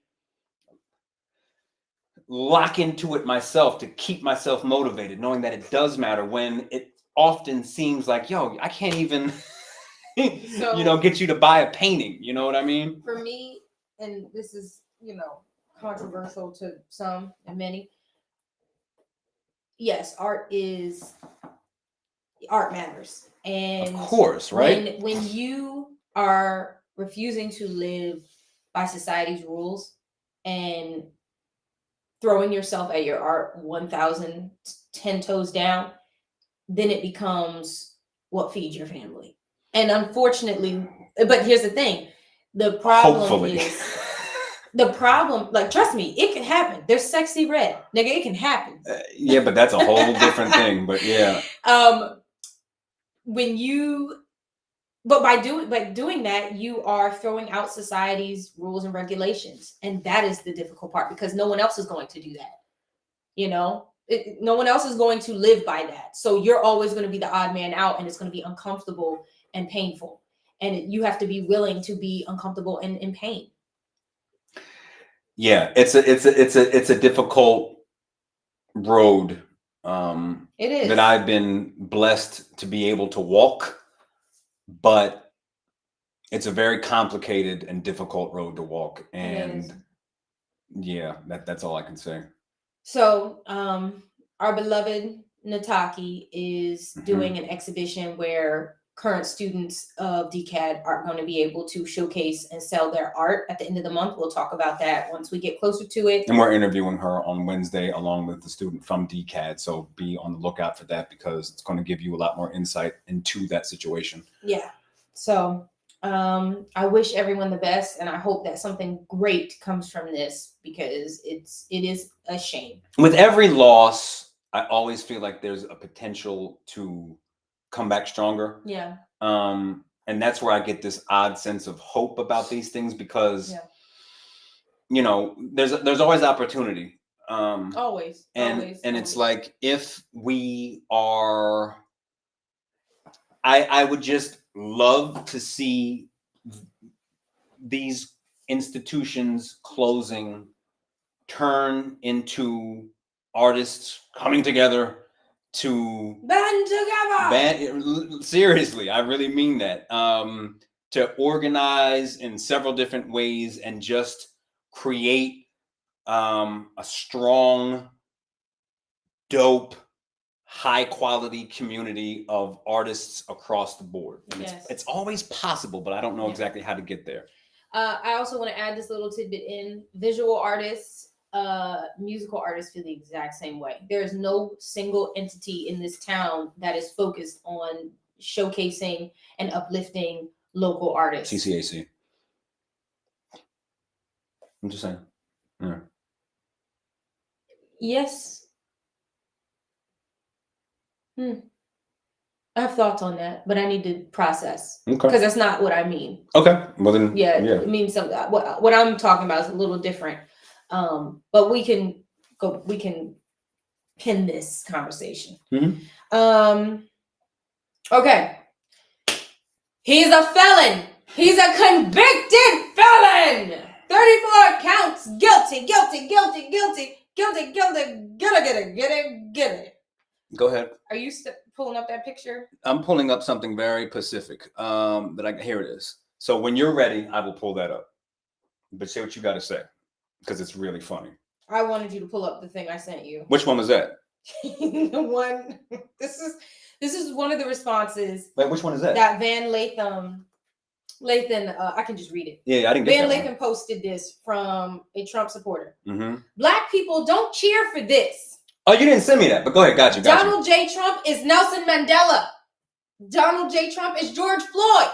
lock into it myself to keep myself motivated, knowing that it does matter, when it often seems like, yo, I can't even get you to buy a painting. You know what I mean? For me, and this is, controversial to some and many. Yes, art matters. And of course, right? When you are refusing to live by society's rules and throwing yourself at your art 1,010 toes down, then it becomes what feeds your family. And unfortunately, but here's the thing, the problem like, trust me, it can happen. There's Sexy Red, nigga, it can happen. Yeah, but that's a whole different thing. But yeah. By doing that, you are throwing out society's rules and regulations, and that is the difficult part, because no one else is going to do that. No one else is going to live by that. So you're always going to be the odd man out, and it's going to be uncomfortable and painful, and you have to be willing to be uncomfortable and in pain. Yeah, it's a difficult road. It is, that I've been blessed to be able to walk. But it's a very complicated and difficult road to walk. And yeah, that's all I can say. So our beloved Nataki is doing an exhibition where current students of DCAD are going to be able to showcase and sell their art at the end of the month. We'll talk about that once we get closer to it. And we're interviewing her on Wednesday along with the student from DCAD. So be on the lookout for that, because it's going to give you a lot more insight into that situation. Yeah. So I wish everyone the best, and I hope that something great comes from this, because it is a shame. With every loss, I always feel like there's a potential to come back stronger. Yeah. And that's where I get this odd sense of hope about these things, because there's always opportunity. Always. It's like, if we are, I would just love to see these institutions closing turn into artists coming together to band together. Seriously, I really mean that. To organize in several different ways and just create a strong, dope, high quality community of artists across the board. And it's always possible, but I don't know exactly how to get there. I also want to add this little tidbit in: visual artists, musical artists feel the exact same way. There's no single entity in this town that is focused on showcasing and uplifting local artists. CCAC. I'm just saying. Yeah. Yes. I have thoughts on that, but I need to process, because that's not what I mean. Okay. Well then. Yeah. It means something. What I'm talking about is a little different. But we can pin this conversation. Okay. He's a felon. He's a convicted felon. 34 counts. Guilty. Get it. Go ahead. Are you pulling up that picture? I'm pulling up something very specific. Here it is. So when you're ready, I will pull that up. But say what you got to say, because it's really funny. I wanted you to pull up the thing I sent you. Which one was that? The one. This is one of the responses. Wait, which one is that? That Van Lathan. I can just read it. Yeah, I didn't get Van that Lathan posted this from a Trump supporter. Mm-hmm. Black people don't cheer for this. Oh, you didn't send me that, but go ahead. Got you. Donald J. Trump is Nelson Mandela. Donald J. Trump is George Floyd.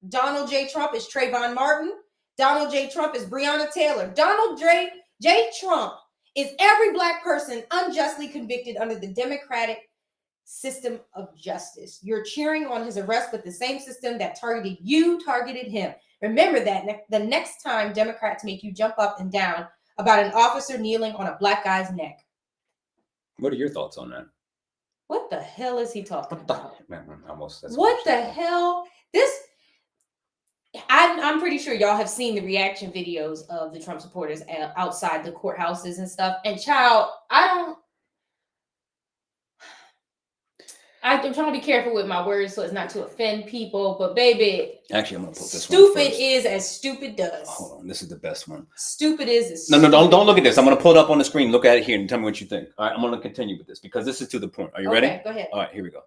Donald J. Trump is Trayvon Martin. Donald J. Trump is Breonna Taylor. Donald J. Trump is every black person unjustly convicted under the democratic system of justice. You're cheering on his arrest, but the same system that targeted you targeted him. Remember that the next time Democrats make you jump up and down about an officer kneeling on a black guy's neck. What are your thoughts on that? What the hell is he talking about? What the hell? I'm pretty sure y'all have seen the reaction videos of the Trump supporters outside the courthouses and stuff. And child, I'm trying to be careful with my words so as not to offend people, but baby, actually, I'm gonna put this stupid one first. is as stupid does. Hold on, this is the best one. Stupid is as no, don't look at this. I'm gonna pull it up on the screen. Look at it here and tell me what you think. All right, I'm gonna continue with this because this is to the point. Are you ready? Go ahead. All right, here we go.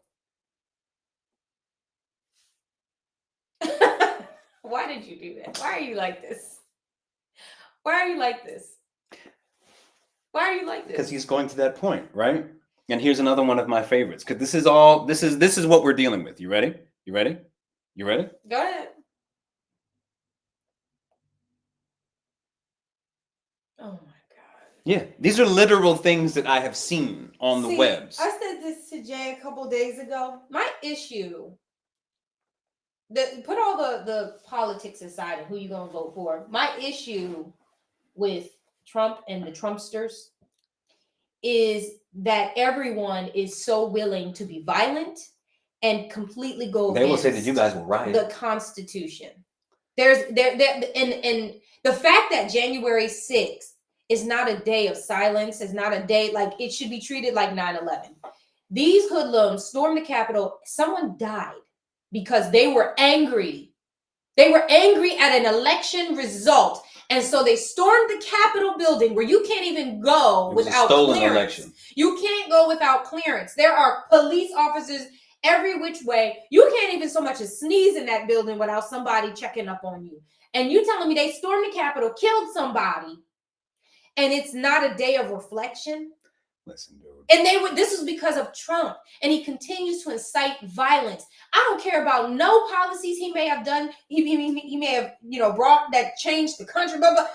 Why did you do that? Why are you like this? Why are you like this? Why are you like this? Because he's going to that point, right? And here's another one of my favorites. Because this is what we're dealing with. You ready? You ready? You ready? Go ahead. Oh my God. Yeah, these are literal things that I have seen on the webs. I said this to Jay a couple days ago. My issue, put all the politics aside and who you're gonna vote for. My issue with Trump and the Trumpsters is that everyone is so willing to be violent and completely go They will say that you guys will riot. The Constitution. And the fact that January 6th is not a day of silence, is not a day, like it should be treated like 9/11. These hoodlums stormed the Capitol. Someone died because they were angry. They were angry at an election result. And so they stormed the Capitol building where you can't even go without clearance. Election. You can't go without clearance. There are police officers every which way. You can't even so much as sneeze in that building without somebody checking up on you. And you telling me they stormed the Capitol, killed somebody, and it's not a day of reflection? Listen, dude. And this is because of Trump, and he continues to incite violence. I don't care about no policies he may have done. He may have, brought that changed the country, blah, blah.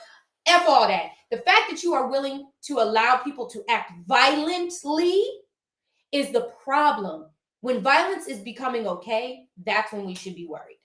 F all that. The fact that you are willing to allow people to act violently is the problem. When violence is becoming okay, that's when we should be worried.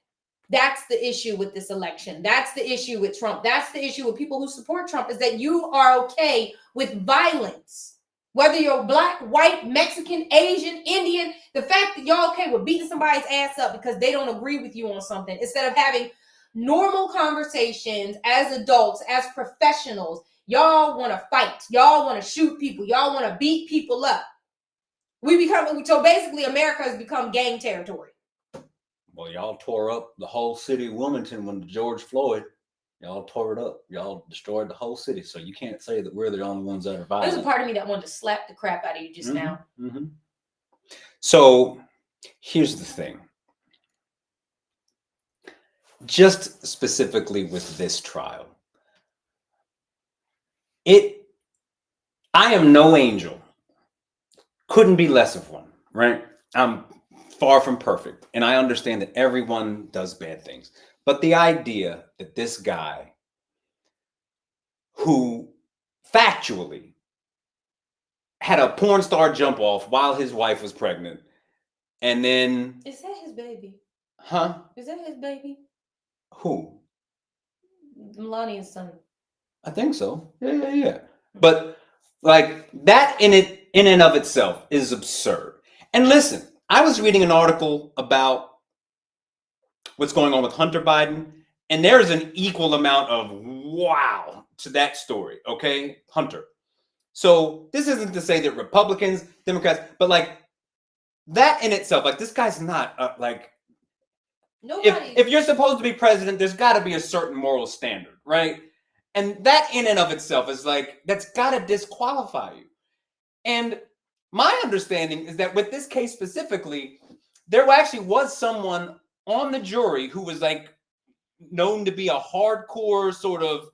That's the issue with this election. That's the issue with Trump. That's the issue with people who support Trump, is that you are okay with violence. Whether you're black, white, Mexican, Asian, Indian, the fact that y'all okay with beating somebody's ass up because they don't agree with you on something, instead of having normal conversations as adults, as professionals, y'all want to fight. Y'all want to shoot people. Y'all want to beat people up. So basically America has become gang territory. Well, y'all tore up the whole city of Wilmington when George Floyd. Y'all tore it up. Y'all destroyed the whole city. So you can't say that we're the only ones that are violent. There's a part of me that wanted to slap the crap out of you just now. Mm-hmm. So here's the thing. Just specifically with this trial, I am no angel. Couldn't be less of one, right? I'm far from perfect. And I understand that everyone does bad things. But the idea that this guy, who factually had a porn star jump off while his wife was pregnant, and then... Is that his baby? Huh? Is that his baby? Who? Melania's son. I think so. Yeah. But like that in and of itself is absurd. And listen, I was reading an article about what's going on with Hunter Biden, and there's an equal amount of wow to that story, okay? Hunter. So this isn't to say that Republicans, Democrats, but like that in itself, like this guy's not if you're supposed to be president, there's got to be a certain moral standard, right? And that in and of itself is like, that's got to disqualify you. And my understanding is that with this case specifically, there actually was someone on the jury who was like known to be a hardcore sort of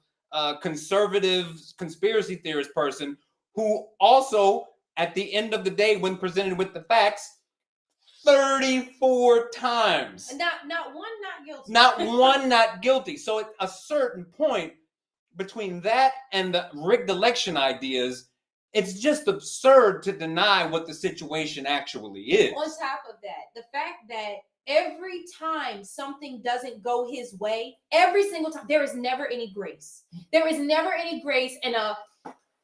conservative conspiracy theorist person, who also at the end of the day, when presented with the facts, 34 times. Not one not guilty. Not one not guilty. So at a certain point, between that and the rigged election ideas, it's just absurd to deny what the situation actually is. On top of that, the fact that every time something doesn't go his way, every single time, there is never any grace. There is never any grace and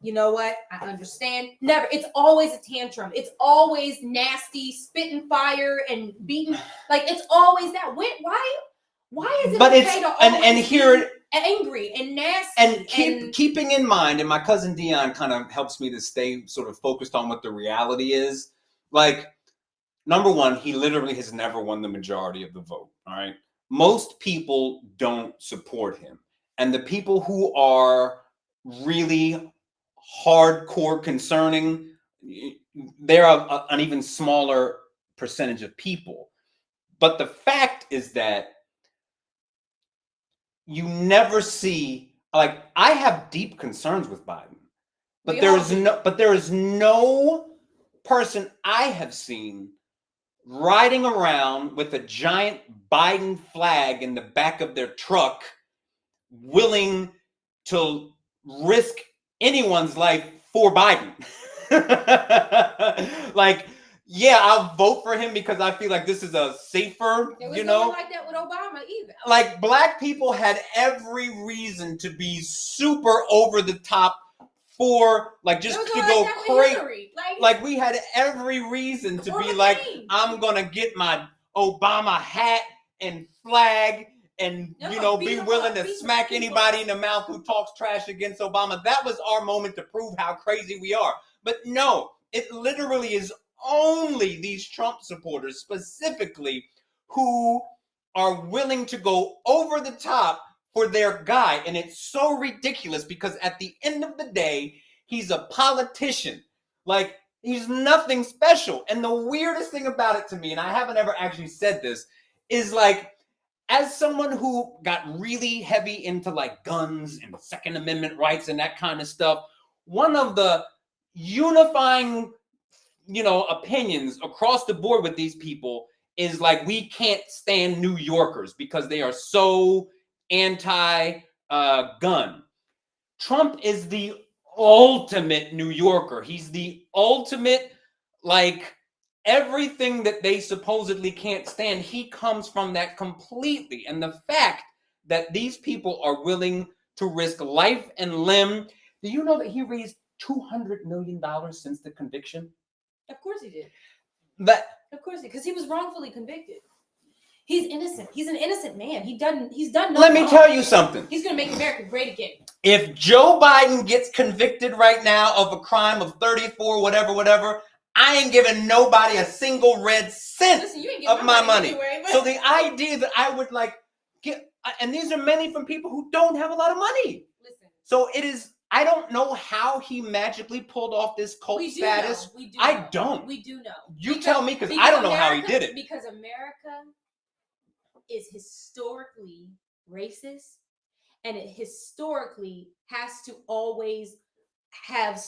you know what? I understand. Never. It's always a tantrum. It's always nasty, spitting fire and beating. Like, it's always that. Why is it but okay it's, to and always here be angry and nasty? And keeping in mind, and my cousin Dion kind of helps me to stay sort of focused on what the reality is. Like, number one, he literally has never won the majority of the vote. All right. Most people don't support him. And the people who are really hardcore concerning, they're an even smaller percentage of people. But the fact is that you never see, like, I have deep concerns with Biden, but there is no person I have seen riding around with a giant Biden flag in the back of their truck, willing to risk anyone's life for Biden. Like, yeah, I'll vote for him because I feel like this is a safer, There was you no know. one like that with Obama either. Like, black people had every reason to be super over the top for, like, just to go crazy. Like, we had every reason to be like, I'm gonna get my Obama hat and flag and, you know, be willing to smack anybody in the mouth who talks trash against Obama. That was our moment to prove how crazy we are. But no, it literally is only these Trump supporters specifically who are willing to go over the top for their guy. And it's so ridiculous because at the end of the day, he's a politician. Like, he's nothing special. And the weirdest thing about it to me, and I haven't ever actually said this, is like, as someone who got really heavy into like guns and Second Amendment rights and that kind of stuff, one of the unifying, you know, opinions across the board with these people is like, we can't stand New Yorkers because they are so anti-gun. Trump is the ultimate New Yorker. He's the ultimate, like, everything that they supposedly can't stand. He comes from that completely. And the fact that these people are willing to risk life and limb. Do you know that he raised $200 million since the conviction? Of course he did. Of course, because he was wrongfully convicted. He's innocent. He's an innocent man. He's done nothing. Let me tell you something. He's gonna make America great again. If Joe Biden gets convicted right now of a crime of 34, whatever, I ain't giving nobody a single red cent of my money. Anyway, so the idea that I would like get, and these are many from people who don't have a lot of money. Listen. So it is. I don't know how he magically pulled off this cult status. We do know. You tell me, because I don't know how he did it. Because America is historically racist, and it historically has to always have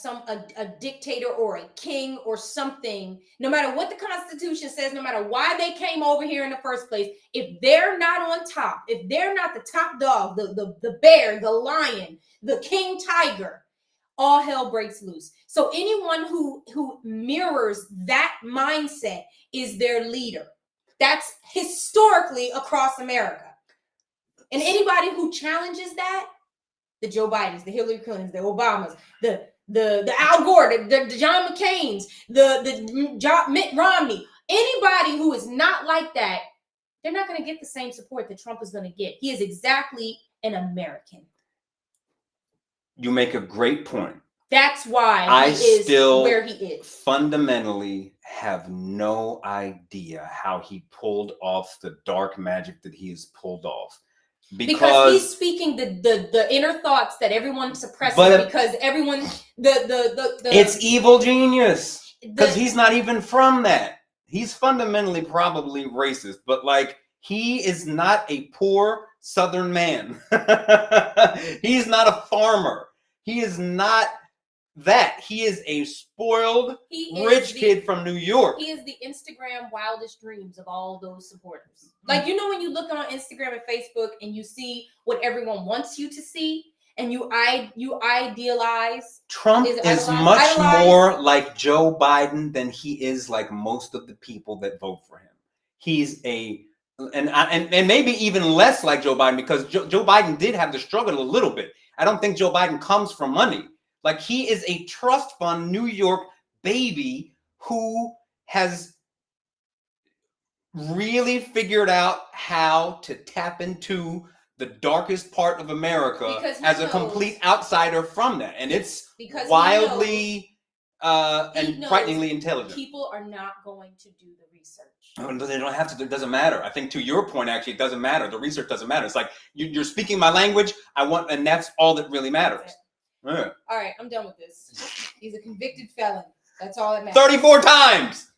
a dictator or a king or something. No matter what the Constitution says, no matter why they came over here in the first place, if they're not on top, if they're not the top dog, the bear, the lion, the king tiger, all hell breaks loose. So anyone who mirrors that mindset is their leader. That's historically across America. And anybody who challenges that, the Joe Bidens, the Hillary Clintons, the Obamas, the Al Gore, the John McCain's, the Mitt Romney, anybody who is not like that, they're not going to get the same support that Trump is going to get. He is exactly an American. You make a great point. That's why I still where he is. Fundamentally have no idea how he pulled off the dark magic that he has pulled off. Because he's speaking the inner thoughts that everyone suppresses, because everyone it's evil genius, because he's not even from that. He's fundamentally probably racist, but like, he is not a poor Southern man. He's not a farmer. He is not that. He is a spoiled, rich kid from New York. He is the Instagram wildest dreams of all those supporters. Like, you know, when you look on Instagram and Facebook and you see what everyone wants you to see, and you idealize. Trump Is it is idolize? much Idolize? more like Joe Biden than he is like most of the people that vote for him. He's and maybe even less like Joe Biden, because Joe Biden did have to struggle a little bit. I don't think Joe Biden comes from money. Like, he is a trust fund New York baby who has really figured out how to tap into the darkest part of America as a complete outsider from that. And it's wildly and frighteningly intelligent. People are not going to do the research. But they don't have to. It doesn't matter. I think, to your point, actually, it doesn't matter. The research doesn't matter. It's like, you're speaking my language. And that's all that really matters. Yeah. All right, I'm done with this. He's a convicted felon. That's all that matters. 34 times.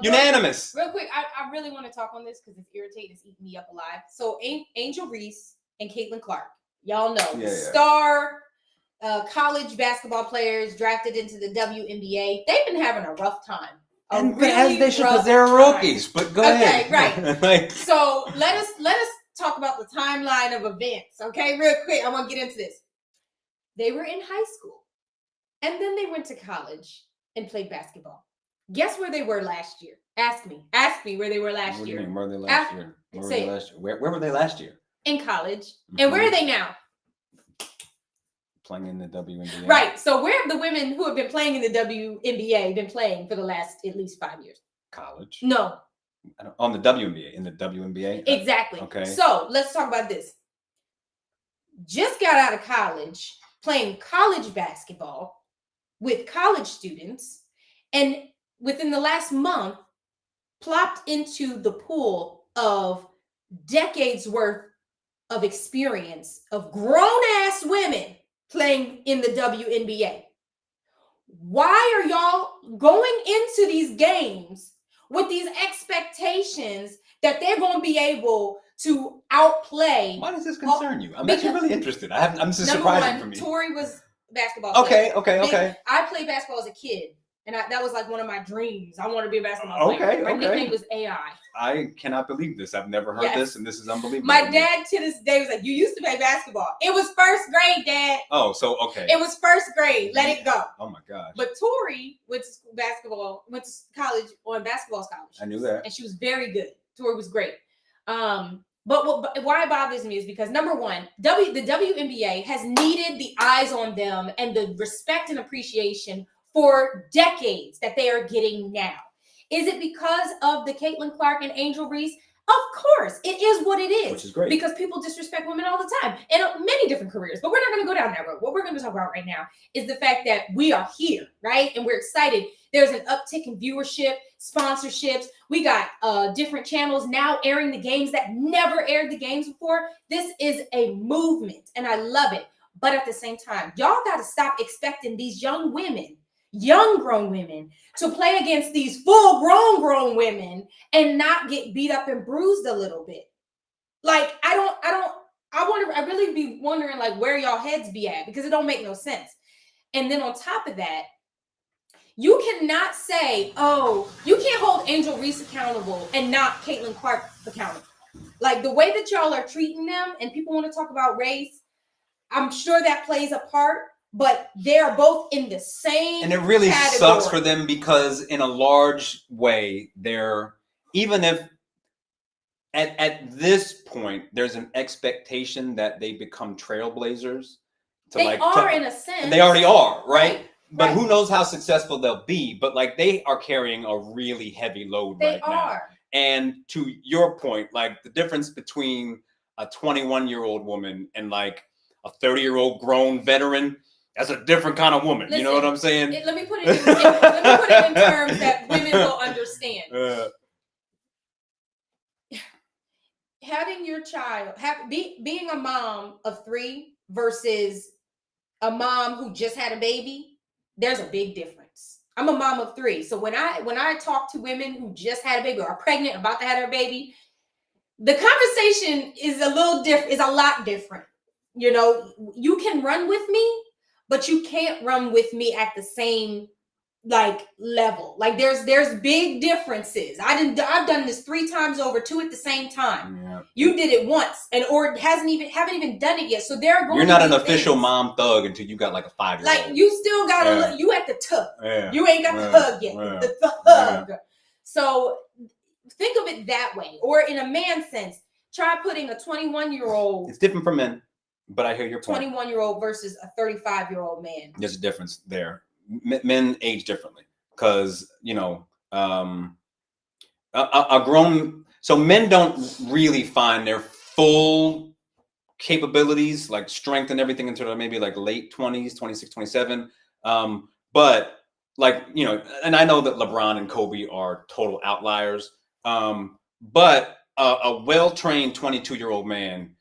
Unanimous. Real quick, I really want to talk on this because it's irritating. It's eating me up alive. So Angel Reese and Caitlin Clark, y'all know, star college basketball players drafted into the WNBA. They've been having a rough time. And as they should, because they're rookies. But go ahead. Okay, right. So let us talk about the timeline of events. Okay, real quick. I want to get into this. They were in high school, and then they went to college and played basketball. Guess where they were last year? Ask me where they were last year. What do you mean, where were they last year? Where were they last year? In college. Mm-hmm. And where are they now? Playing in the WNBA. Right. So where have the women who have been playing in the WNBA been playing for the last at least 5 years? College. No. On the WNBA. In the WNBA? Exactly. Okay. So let's talk about this. Just got out of college, playing college basketball with college students, and within the last month, plopped into the pool of decades worth of experience of grown-ass women playing in the WNBA. Why are y'all going into these games with these expectations that they're going to be able to outplay? Why does this concern you? I'm actually really interested. I'm just surprising for me. Tori was basketball player. Okay. I played basketball as a kid, and that was like one of my dreams. I wanted to be a basketball player. My nickname was AI. I cannot believe this. I've never heard this, and this is unbelievable. My dad to this day was like, "You used to play basketball." It was first grade, Dad. Oh, so okay. It was first grade. Let it go. Oh my gosh. But Tori went to college on basketball scholarship. I knew that, and she was very good. Tori was great. But why it bothers me is because, number one, the WNBA has needed the eyes on them and the respect and appreciation for decades that they are getting now. Is it because of the Caitlin Clark and Angel Reese? Of course, it is what it is. Which is great. Because people disrespect women all the time in many different careers. But we're not going to go down that road. What we're going to talk about right now is the fact that we are here, right? And we're excited. There's an uptick in viewership, sponsorships. We got different channels now airing the games that never aired the games before. This is a movement, and I love it. But at the same time, y'all got to stop expecting these young grown women, to play against these full grown women and not get beat up and bruised a little bit. Like, I really be wondering, like, where y'all heads be at, because it don't make no sense. And then on top of that, you cannot say, oh, you can't hold Angel Reese accountable and not Caitlin Clark accountable. Like, the way that y'all are treating them, and people want to talk about race, I'm sure that plays a part. But they're both in the same And it really category. Sucks for them, because in a large way, even if at this point, there's an expectation that they become trailblazers. In a sense. And they already are, right? But right. Who knows how successful they'll be. But like, they are carrying a really heavy load right now. And to your point, like, the difference between a 21-year-old woman and like a 30-year-old grown veteran, that's a different kind of woman. Listen, you know what I'm saying? Let me put it in terms that women will understand. Having your child, being a mom of 3 versus a mom who just had a baby, there's a big difference. I'm a mom of 3. So when I talk to women who just had a baby or are pregnant, about to have their baby, the conversation is a lot different. You know, you can run with me, but you can't run with me at the same like level. Like there's big differences. I've done this 3 times over, 2 at the same time. Yeah. You did it once or haven't even done it yet. So they're going. You're not an official mom thug until you got like a 5-year-old. Like you still gotta look. You at the tub. Yeah. You ain't got the hug yet. Yeah. The hug. Yeah. So think of it that way, or in a man sense. Try putting a 21-year-old. It's different for men, but I hear your point. 21-year-old versus a 35-year-old man. There's a difference there. Men age differently because a grown. So men don't really find their full capabilities, like strength and everything, until maybe like late 20s, 26, 27. But like and I know that LeBron and Kobe are total outliers. But a well-trained 22-year-old man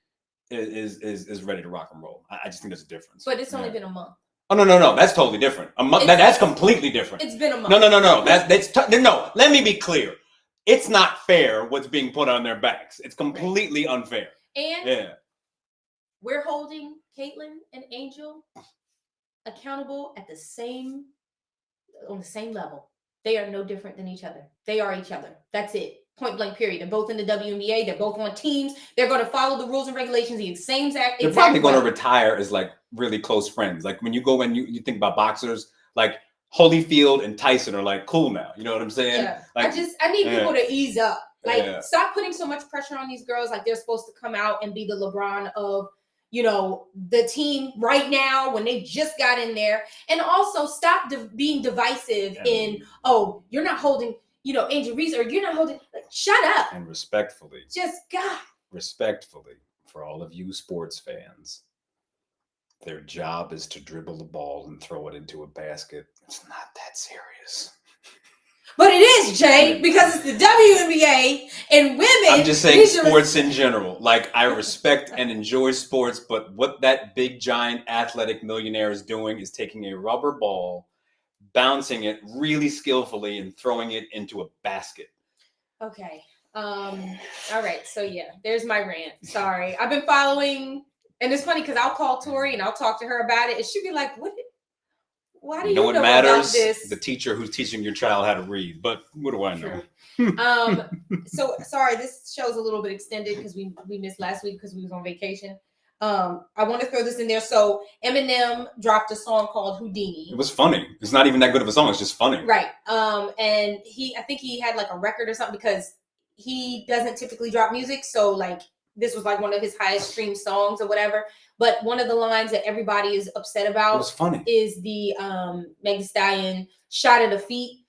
is ready to rock and roll. I just think there's a difference. But it's only been a month. Oh no, that's totally different. A month. That's completely different. It's been a month. No. No. Let me be clear. It's not fair what's being put on their backs. It's completely unfair. And we're holding Caitlyn and Angel accountable on the same level. They are no different than each other. They are each other. That's it. Point blank, period. They're both in the WNBA. They're both on teams. They're going to follow the rules and regulations the same exact. They're probably going to retire as like really close friends. Like when you go and you think about boxers, like Holyfield and Tyson are like cool now. You know what I'm saying? Yeah. Like, I need people to ease up. Like stop putting so much pressure on these girls. Like they're supposed to come out and be the LeBron of the team right now when they just got in there. And also stop being divisive in, you're not holding, Angel Reese, or you're not holding, like, shut up. And respectfully. Just God. Respectfully, for all of you sports fans, their job is to dribble the ball and throw it into a basket. It's not that serious. But it is, Jay, because it's the WNBA and women. I'm just saying sports in general. Like, I respect and enjoy sports, but what that big, giant, athletic millionaire is doing is taking a rubber ball, bouncing it really skillfully, and throwing it into a basket. Okay. All right. So, yeah, there's my rant. Sorry. I've been following, and it's funny because I'll call Tori and I'll talk to her about it, and she'll be like, why do you know what matters? About this? The teacher who's teaching your child how to read. But what do I know? So sorry, this show's a little bit extended because we missed last week because we was on vacation. I want to throw this in there. So Eminem dropped a song called Houdini. It was funny. It's not even that good of a song. It's just funny. Right. And I think he had like a record or something because he doesn't typically drop music. So like this was like one of his highest streamed songs or whatever. But one of the lines that everybody is upset about is the Meg Thee Stallion shot at the feet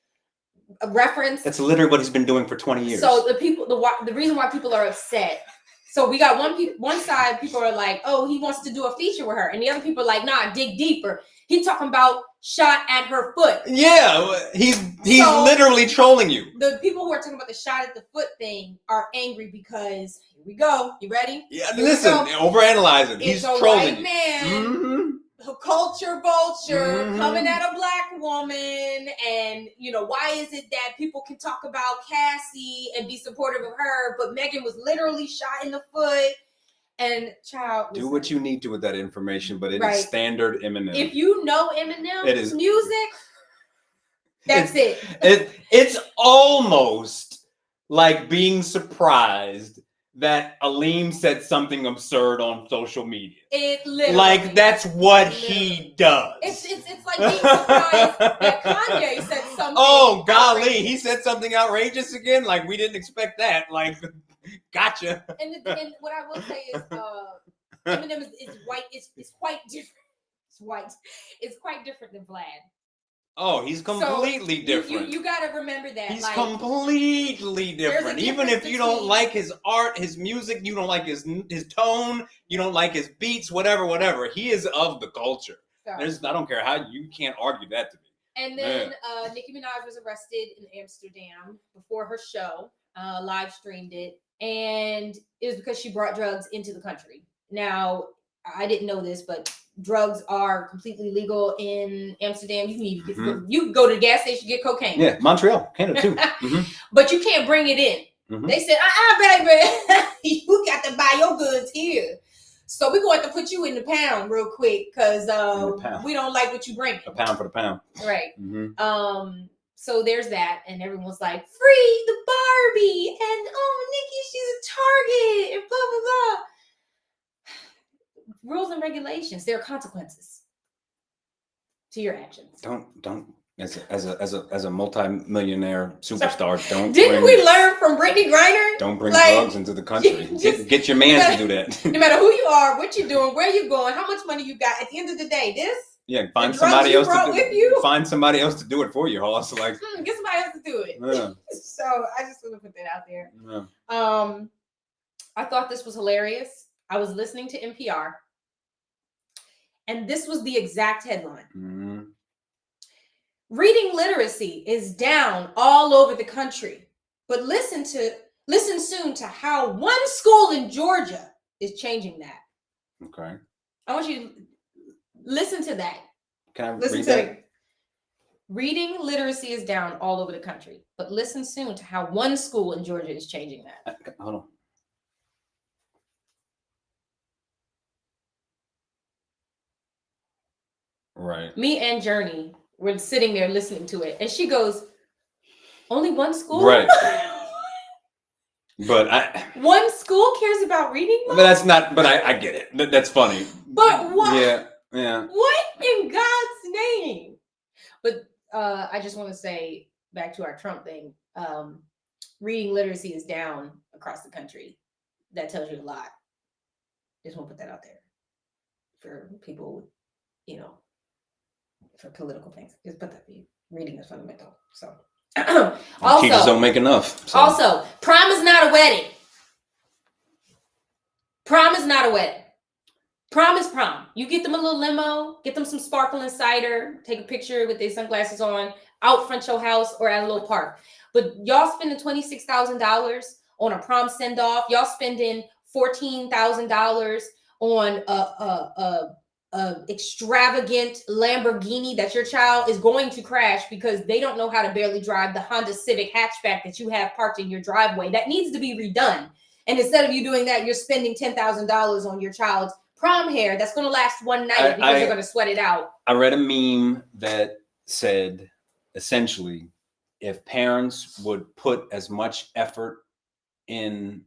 reference. That's literally what he's been doing for 20 years. So the reason why people are upset. So we got one side, people are like, oh, he wants to do a feature with her. And the other people are like, nah, dig deeper. He talking about shot at her foot. Yeah, he's literally trolling you. The people who are talking about the shot at the foot thing are angry because, here we go. You ready? Yeah, listen, overanalyzing. He's trolling white man, culture vulture, coming at a black woman. And, why is it that people can talk about Cassie and be supportive of her, but Megan was literally shot in the foot? And child, do what you need to with that information, but it is standard Eminem. If you know Eminem's music, that's it. It's almost like being surprised that Aleem said something absurd on social media. It literally, like that's what he does. It's like being surprised that Kanye said something. Oh golly, he said something outrageous again. Like we didn't expect that. Like, gotcha. And what I will say is, Eminem is white. It's quite different. It's white. It's quite different than Vlad. Oh, he's completely different. You got to remember that. He's completely different. Even if you don't like his art, his music, you don't like his tone, you don't like his beats, whatever. He is of the culture. I don't care how you can't argue that to me. And then Nicki Minaj was arrested in Amsterdam before her show, live streamed it, and it was because she brought drugs into the country. Now, I didn't know this, but drugs are completely legal in Amsterdam. You can go to the gas station, get cocaine. Yeah, Montreal, Canada too. But you can't bring it in. They said, baby, you got to buy your goods here. So we're going to put you in the pound real quick because we don't like what you bring. A pound for the pound. Right. Mm-hmm. So there's that, and everyone's like, free the Barbie, and oh, Nikki, she's a target, and blah blah blah. Rules and regulations. There are consequences to your actions. Don't. As a multi-millionaire superstar, Didn't we learn from Brittany Griner? Don't bring drugs into the country. Get your man to do that. No matter who you are, what you're doing, where you're going, how much money you got. At the end of the day, find somebody else to do. Find somebody else to do it for you, Hoss. Like get somebody else to do it. Yeah. So I just want to put that out there. Yeah. I thought this was hilarious. I was listening to NPR, and this was the exact headline. Mm-hmm. Reading literacy is down all over the country, but listen soon to how one school in Georgia is changing that. Okay. I want you to listen to that. Can I listen read to that? it. Reading literacy is down all over the country, but listen soon to how one school in Georgia is changing that. Hold on. Right. Me and Journey were sitting there listening to it, and she goes, "Only one school, right?" But one school cares about reading. But that's not. But I get it. That's funny. But what? Yeah. What in God's name? But I just want to say back to our Trump thing. Reading literacy is down across the country. That tells you a lot. Just want to put that out there for people, for political things. Just put that. Reading is fundamental. So. Also, teachers don't make enough. So. Also, prom is not a wedding. Prom is not a wedding. Prom is prom. You get them a little limo, get them some sparkling cider, take a picture with their sunglasses on, out front your house or at a little park. But y'all spending $26,000 on a prom send-off. Y'all spending $14,000 on a extravagant Lamborghini that your child is going to crash because they don't know how to barely drive the Honda Civic hatchback that you have parked in your driveway. That needs to be redone. And instead of you doing that, you're spending $10,000 on your child's prom hair that's going to last one night because you're going to sweat it out. I read a meme that said, essentially, if parents would put as much effort and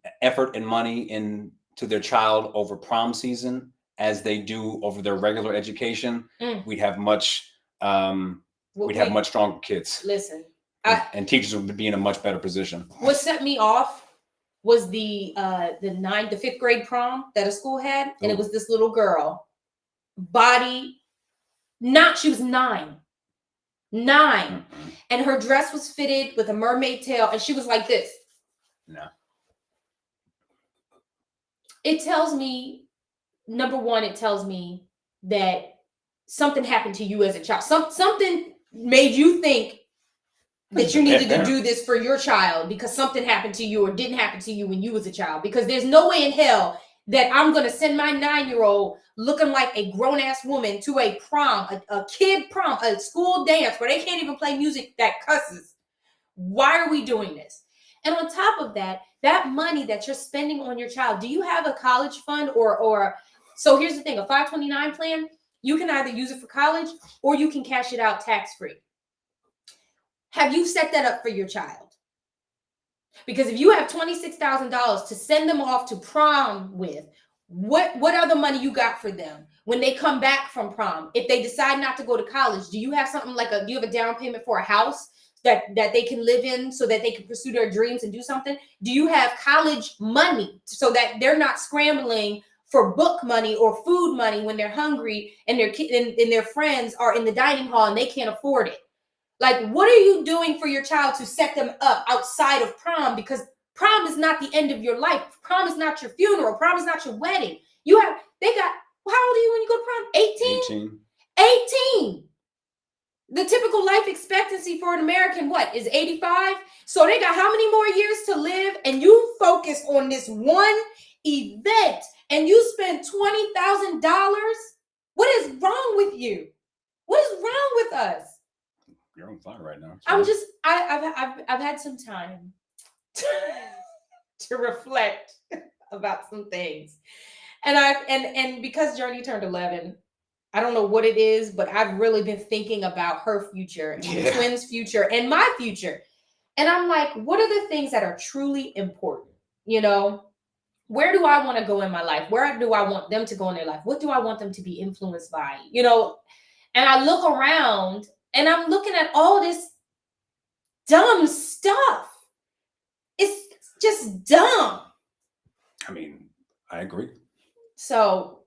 money into their child over prom season as they do over their regular education, we'd have much much stronger kids. Listen, and teachers would be in a much better position. What set me off was the 5th grade prom that a school had, and it was this little girl, she was 9, and her dress was fitted with a mermaid tail, and she was like this. No. It tells me. Number one, it tells me that something happened to you as a child. Something made you think that you needed to do this for your child because something happened to you or didn't happen to you when you was a child. Because there's no way in hell that I'm going to send my 9-year-old looking like a grown-ass woman to a prom, a kid prom, a school dance where they can't even play music that cusses. Why are we doing this? And on top of that, that money that you're spending on your child, do you have a college fund or so here's the thing, a 529 plan, you can either use it for college or you can cash it out tax-free. Have you set that up for your child? Because if you have $26,000 to send them off to prom with, what other money you got for them when they come back from prom? If they decide not to go to college, do you have something do you have a down payment for a house that they can live in so that they can pursue their dreams and do something? Do you have college money so that they're not scrambling for book money or food money when they're hungry and their and their friends are in the dining hall and they can't afford it? Like, what are you doing for your child to set them up outside of prom? Because prom is not the end of your life. Prom is not your funeral. Prom is not your wedding. How old are you when you go to prom? 18. The typical life expectancy for an American, is 85? So they got how many more years to live? And you focus on this one event and you spend $20,000? What is wrong with you? What is wrong with us? You're on fire right now. I've had some time to reflect about some things. And because Journey turned 11, I don't know what it is, but I've really been thinking about her future and the twins' future and my future. And I'm like, what are the things that are truly important? You know, where do I want to go in my life? Where do I want them to go in their life? What do I want them to be influenced by? You know, and I look around and I'm looking at all this dumb stuff. It's just dumb. I mean, I agree. So,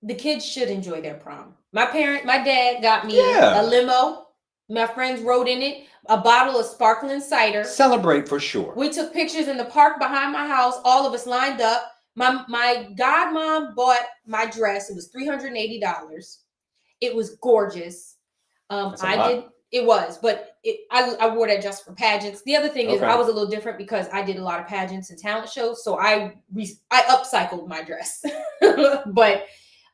the kids should enjoy their prom. My dad got me a limo. My friends rode in it, a bottle of sparkling cider. Celebrate for sure. We took pictures in the park behind my house. All of us lined up. My godmom bought my dress. It was $380. It was gorgeous. It was, but I wore that just for pageants. The other thing is I was a little different because I did a lot of pageants and talent shows, so I upcycled my dress. But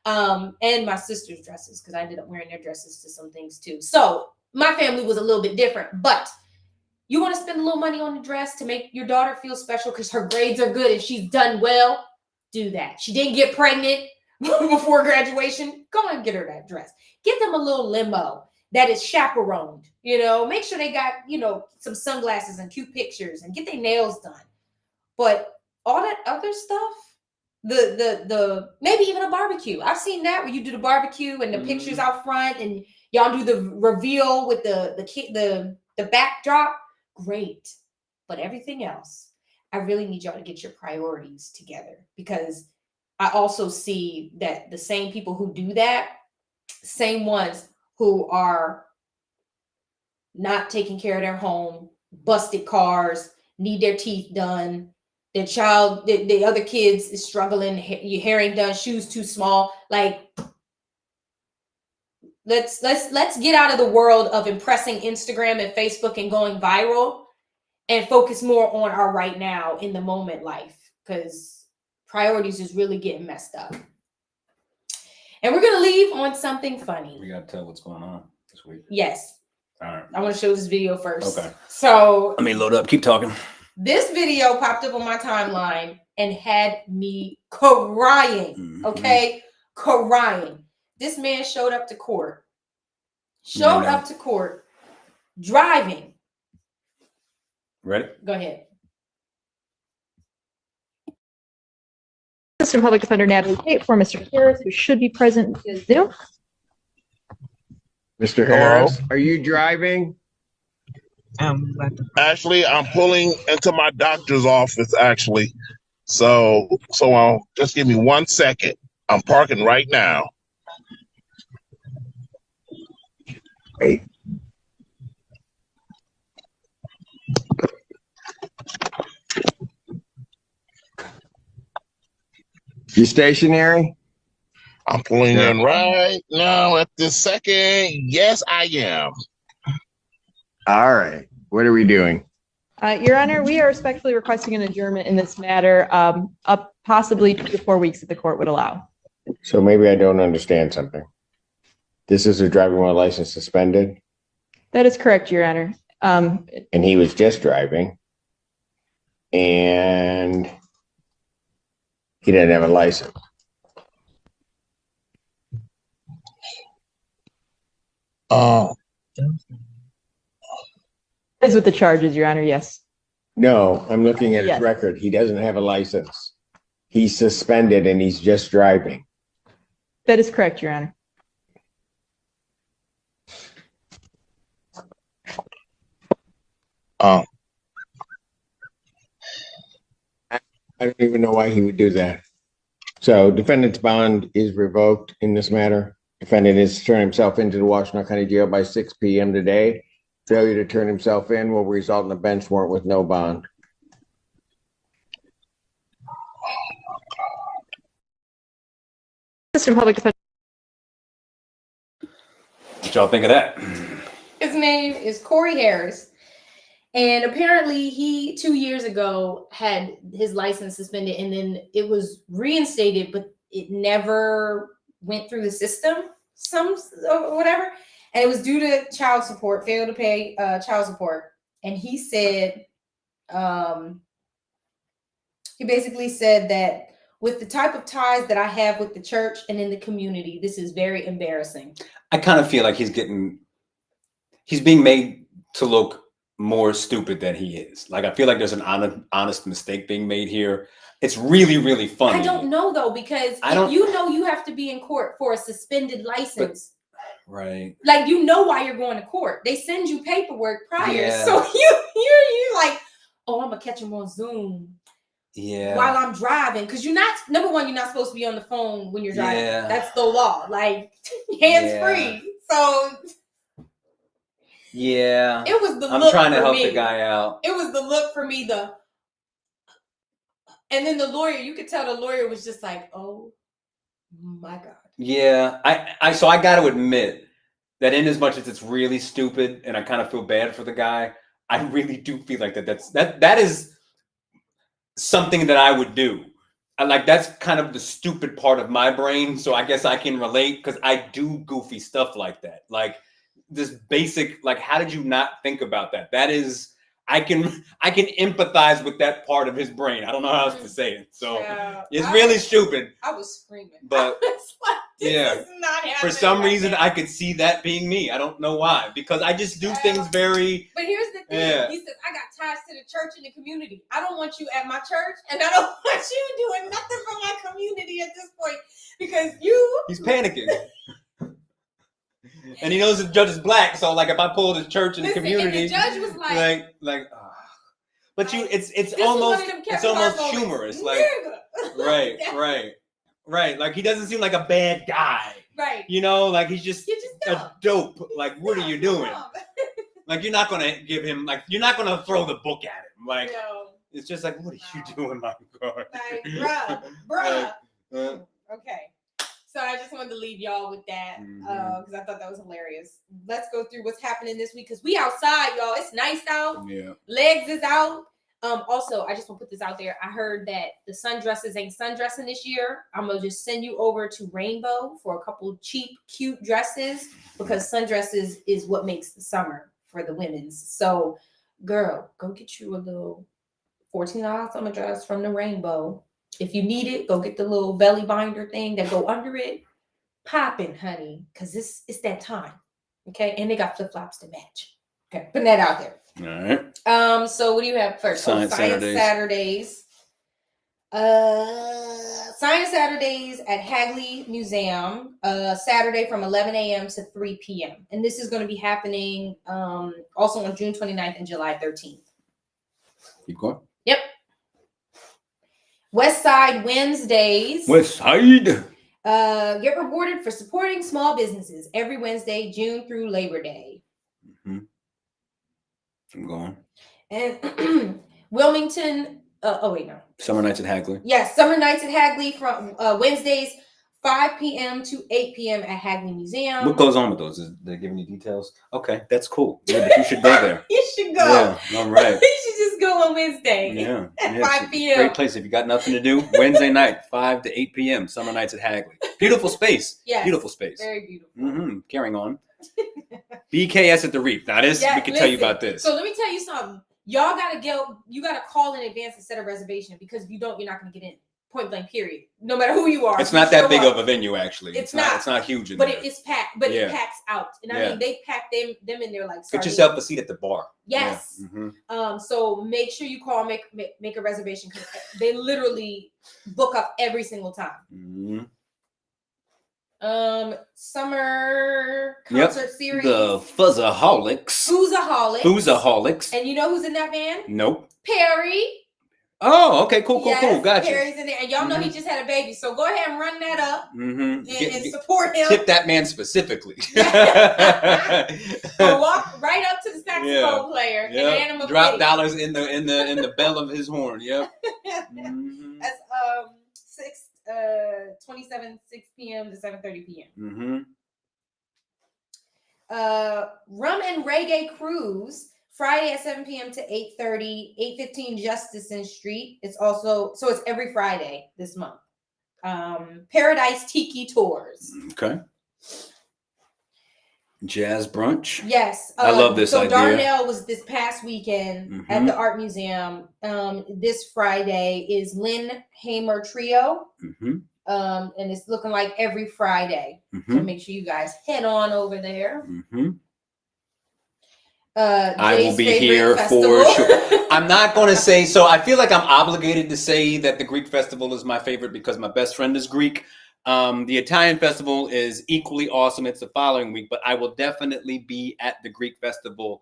and my sister's dresses, because I ended up wearing their dresses to some things too. So my family was a little bit different, but you want to spend a little money on the dress to make your daughter feel special because her grades are good and she's done well, do that. She didn't get pregnant before graduation, go and get her that dress. Get them a little limo that is chaperoned, you know, make sure they got, you know, some sunglasses and cute pictures and get their nails done. But all that other stuff, the maybe even a barbecue. I've seen that where you do the barbecue and the pictures out front and y'all do the reveal with the backdrop. Great. But everything else, I really need y'all to get your priorities together, because I also see that the same people who do that, same ones who are not taking care of their home, busted cars, need their teeth done, their child, the other kids is struggling, your hair ain't done, shoes too small. Like, let's get out of the world of impressing Instagram and Facebook and going viral and focus more on our right now in the moment life, because priorities is really getting messed up. And we're gonna leave on something funny. We gotta tell what's going on this week. Yes. All right. I want to show this video first. Okay. So let me load up. Keep talking. This video popped up on my timeline and had me crying. Mm-hmm. Okay, crying. This man showed up to court. Driving. Ready? Go ahead. Assistant Public Defender Natalie Tate for Mr. Harris, who should be present via Zoom. Mr. Harris, are you driving? Actually, I'm pulling into my doctor's office, actually. So just give me 1 second. I'm parking right now. Wait. You stationary? I'm pulling in right now at this second. Yes, I am. All right. What are we doing? Your Honor, we are respectfully requesting an adjournment in this matter, up possibly 2 to 4 weeks that the court would allow. So maybe I don't understand something. This is a driving while license suspended? That is correct, Your Honor. And he was just driving, and he didn't have a license. Oh. Is with the charges, Your Honor, yes. No, I'm looking at his Yes. record. He doesn't have a license. He's suspended and he's just driving. That is correct, Your Honor. Oh. I don't even know why he would do that. So defendant's bond is revoked in this matter. Defendant is to turn himself into the Washington County Jail by 6 p.m. today. Failure to turn himself in will result in a bench warrant with no bond. Assistant Public Defender. What y'all think of that? His name is Corey Harris. And apparently he 2 years ago had his license suspended and then it was reinstated, but it never went through the system, or whatever. And it was due to child support, failed to pay child support. And he said He basically said that with the type of ties that I have with the church and in the community, this is very embarrassing. I kind of feel like he's being made to look more stupid than he is. Like, I feel like there's an honest mistake being made here. It's really, really funny. I don't know though, because you have to be in court for a suspended license. Right. Like, you know why you're going to court. They send you paperwork prior. Yeah. So you like, oh, I'm gonna catch him on Zoom. Yeah. While I'm driving. Because you're not supposed to be on the phone when you're driving. Yeah. That's the law. Like, hands free. So yeah. it was the look. I'm trying to for help me. the guy out. It was the look for me, and then the lawyer, you could tell the lawyer was just like, oh my God. Yeah. So I got to admit that in as much as it's really stupid and I kind of feel bad for the guy, I really do feel like that is something that I would do. That's kind of the stupid part of my brain. So I guess I can relate because I do goofy stuff like that. Like this basic, like, how did you not think about that? That is, I can empathize with that part of his brain. I don't know how else to say it. So it's really stupid. I was screaming. But I was like, this is not happening. For some reason, I could see that being me. I don't know why. Because I just do things very... But here's the thing. Yeah. He says, I got ties to the church and the community. I don't want you at my church, and I don't want you doing nothing for my community at this point. Because He's panicking. And he knows the judge is black, so like if I pull the church and the community, and the judge was like but it's almost humorous, like right. Like he doesn't seem like a bad guy, right? You know, like he's just a dope. Like what are you doing? Like you're not gonna give him you're not gonna throw the book at him. Like it's just like what are you doing, my God? Like bruh. Okay. So I just wanted to leave y'all with that because I thought that was hilarious. Let's go through what's happening this week because we outside, y'all. It's nice out. Yeah. Legs is out. Also, I just want to put this out there. I heard that the sundresses ain't sundressing this year. I'm going to just send you over to Rainbow for a couple cheap, cute dresses because sundresses is what makes the summer for the women's. So, girl, go get you a little $14 summer dress from the Rainbow. If you need it, go get the little belly binder thing that go under it. Popping, honey, because it's that time. Okay, and they got flip flops to match. Okay, putting that out there. All right. So what do you have first? Science Saturdays. Science Saturdays at Hagley Museum. Saturday from 11 a.m. to 3 p.m. And this is going to be happening also on June 29th and July 13th. Keep going. Yep. West Side Wednesdays. West Side. Get rewarded for supporting small businesses every Wednesday, June through Labor Day. Mm-hmm. I'm going. And Wilmington. Oh wait, no. Summer Nights at Hagley. Yes, Summer Nights at Hagley from Wednesdays, 5 p.m. to 8 p.m. at Hagley Museum. What goes on with those? Is they giving you details? Okay, that's cool. Yeah, but you should go there. You should go. Yeah, all right. You should just go on Wednesday. Yeah. At 5 p.m. Great place if you got nothing to do. Wednesday night, 5 to 8 p.m. Summer Nights at Hagley. Beautiful space. Yes. Beautiful space. Very beautiful. Mm-hmm. Carrying on. BKS at the Reef. Now this, we can tell you about this. So let me tell you something. Y'all gotta go. You gotta call in advance and set a reservation because if you don't, you're not gonna get in. Point blank. Period. No matter who you are. It's not that big of a venue, actually. It's not. It's not huge. But it's packed. But it packs out, and I mean they pack them in there like. Get yourself a seat at the bar. Yes. Yeah. Mm-hmm. So make sure you call, make a reservation because they literally book up every single time. Mm-hmm. Summer concert series. The Fuzzaholics. And you know who's in that band? Nope. Perry. Oh, okay, cool. Gotcha. Perry's in there, and y'all know he just had a baby, so go ahead and run that up and support him. Tip that man specifically. Walk right up to the saxophone player and hand him a drop plate. dollars in the bell of his horn. Yep. Mm-hmm. That's 6 p.m. to 7:30 p.m. Rum and Reggae Cruise. Friday at 7 p.m. to 8:30, 815 Justin Street. It's every Friday this month. Paradise Tiki Tours. Okay. Jazz brunch. Yes. I love this so idea. Darnell was this past weekend at the Art Museum. This Friday is Lynn Hamer Trio. And it's looking like every Friday. So make sure you guys head on over there. I will be here for sure. I'm not going to say, so I feel like I'm obligated to say that the Greek festival is my favorite because my best friend is Greek. The Italian festival is equally awesome. It's the following week, but I will definitely be at the Greek festival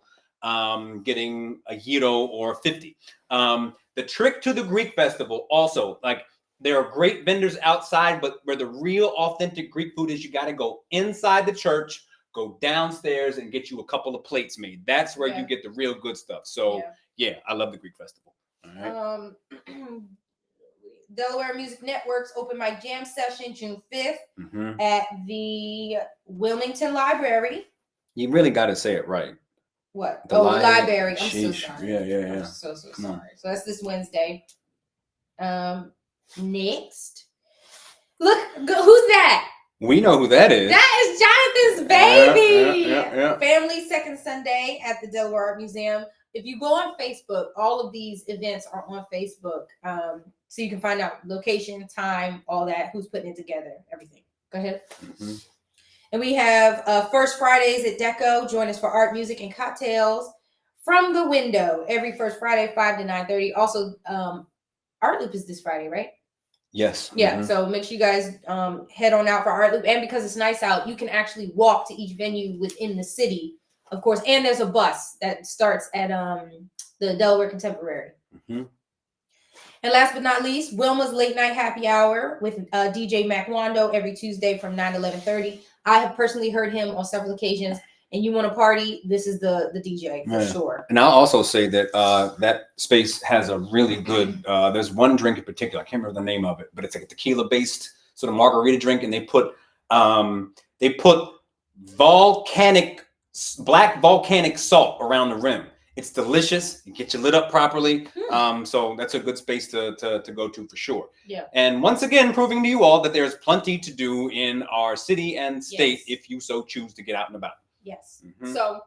getting a gyro or 50. The trick to the Greek festival also, like, there are great vendors outside, but where the real authentic Greek food is, you got to go inside the church, go downstairs and get you a couple of plates made. That's where you get the real good stuff. So yeah, I love the Greek festival. All right. Delaware Music Network's open mic jam session June 5th at the Wilmington Library. You really got to say it right. What? The library. I'm Sheesh. so sorry. Yeah. I'm so sorry. So that's this Wednesday. Next. Look, who's that? We know who that is. That is Jonathan's baby. Yeah. Family Second Sunday at the Delaware Art Museum. If you go on Facebook, all of these events are on Facebook. So you can find out location, time, all that, who's putting it together, everything. Go ahead. And we have First Fridays at Deco. Join us for art, music, and cocktails from the window every first Friday, 5 to 9:30. Also, Art Loop is this Friday, right? Yes. Yeah. So make sure you guys head on out for Art Loop. And because it's nice out, you can actually walk to each venue within the city, of course. And there's a bus that starts at the Delaware Contemporary. And last but not least, Wilma's Late Night Happy Hour with DJ Mac Wando every Tuesday from 9 to 11:30. I have personally heard him on several occasions. And you want to party, this is the DJ for sure. And I'll also say that that space has a really good, there's one drink in particular, I can't remember the name of it, but it's like a tequila based sort of margarita drink. And they put black volcanic salt around the rim. It's delicious. It gets you lit up properly. So that's a good space to go to for sure. Yeah. And once again, proving to you all that there's plenty to do in our city and state if you so choose to get out and about. Yes. So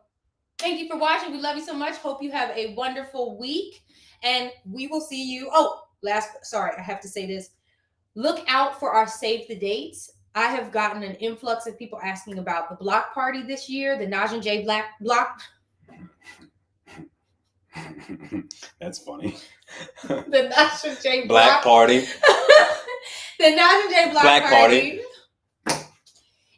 thank you for watching. We love you so much. Hope you have a wonderful week. And we will see you. Oh, I have to say this. Look out for our save the dates. I have gotten an influx of people asking about the block party this year, the Najin J block. That's funny. The Najin J Black Party. The Najin J Black Party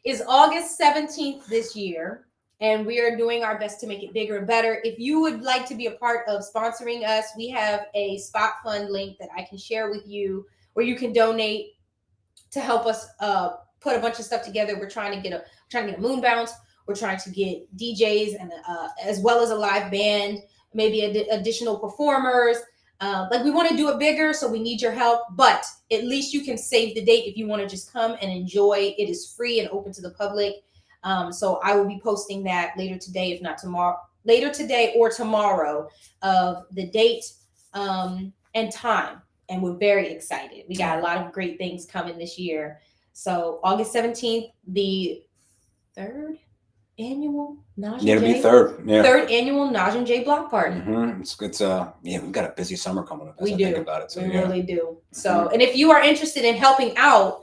is August 17th this year. And we are doing our best to make it bigger and better. If you would like to be a part of sponsoring us, we have a spot fund link that I can share with you where you can donate to help us put a bunch of stuff together. We're trying to get a moon bounce. We're trying to get DJs and as well as a live band, maybe additional performers. We want to do it bigger, so we need your help. But at least you can save the date if you want to just come and enjoy. It is free and open to the public. So I will be posting that later today, if not tomorrow, later today or tomorrow, of the date and time. And we're very excited. We got a lot of great things coming this year. So August 17th, the third annual Najin J. It'll be third. Yeah. Third annual Najin J Block Party. It's we've got a busy summer coming up. We think about it. So, we really do. So, and if you are interested in helping out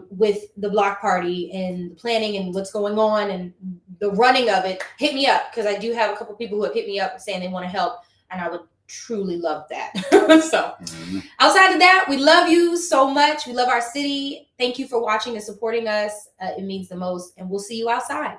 with the block party and planning and what's going on and the running of it, hit me up, because I do have a couple people who have hit me up saying they want to help, and I would truly love that. So outside of that, we love you so much. We love our city. Thank you for watching and supporting us. It means the most, and we'll see you outside.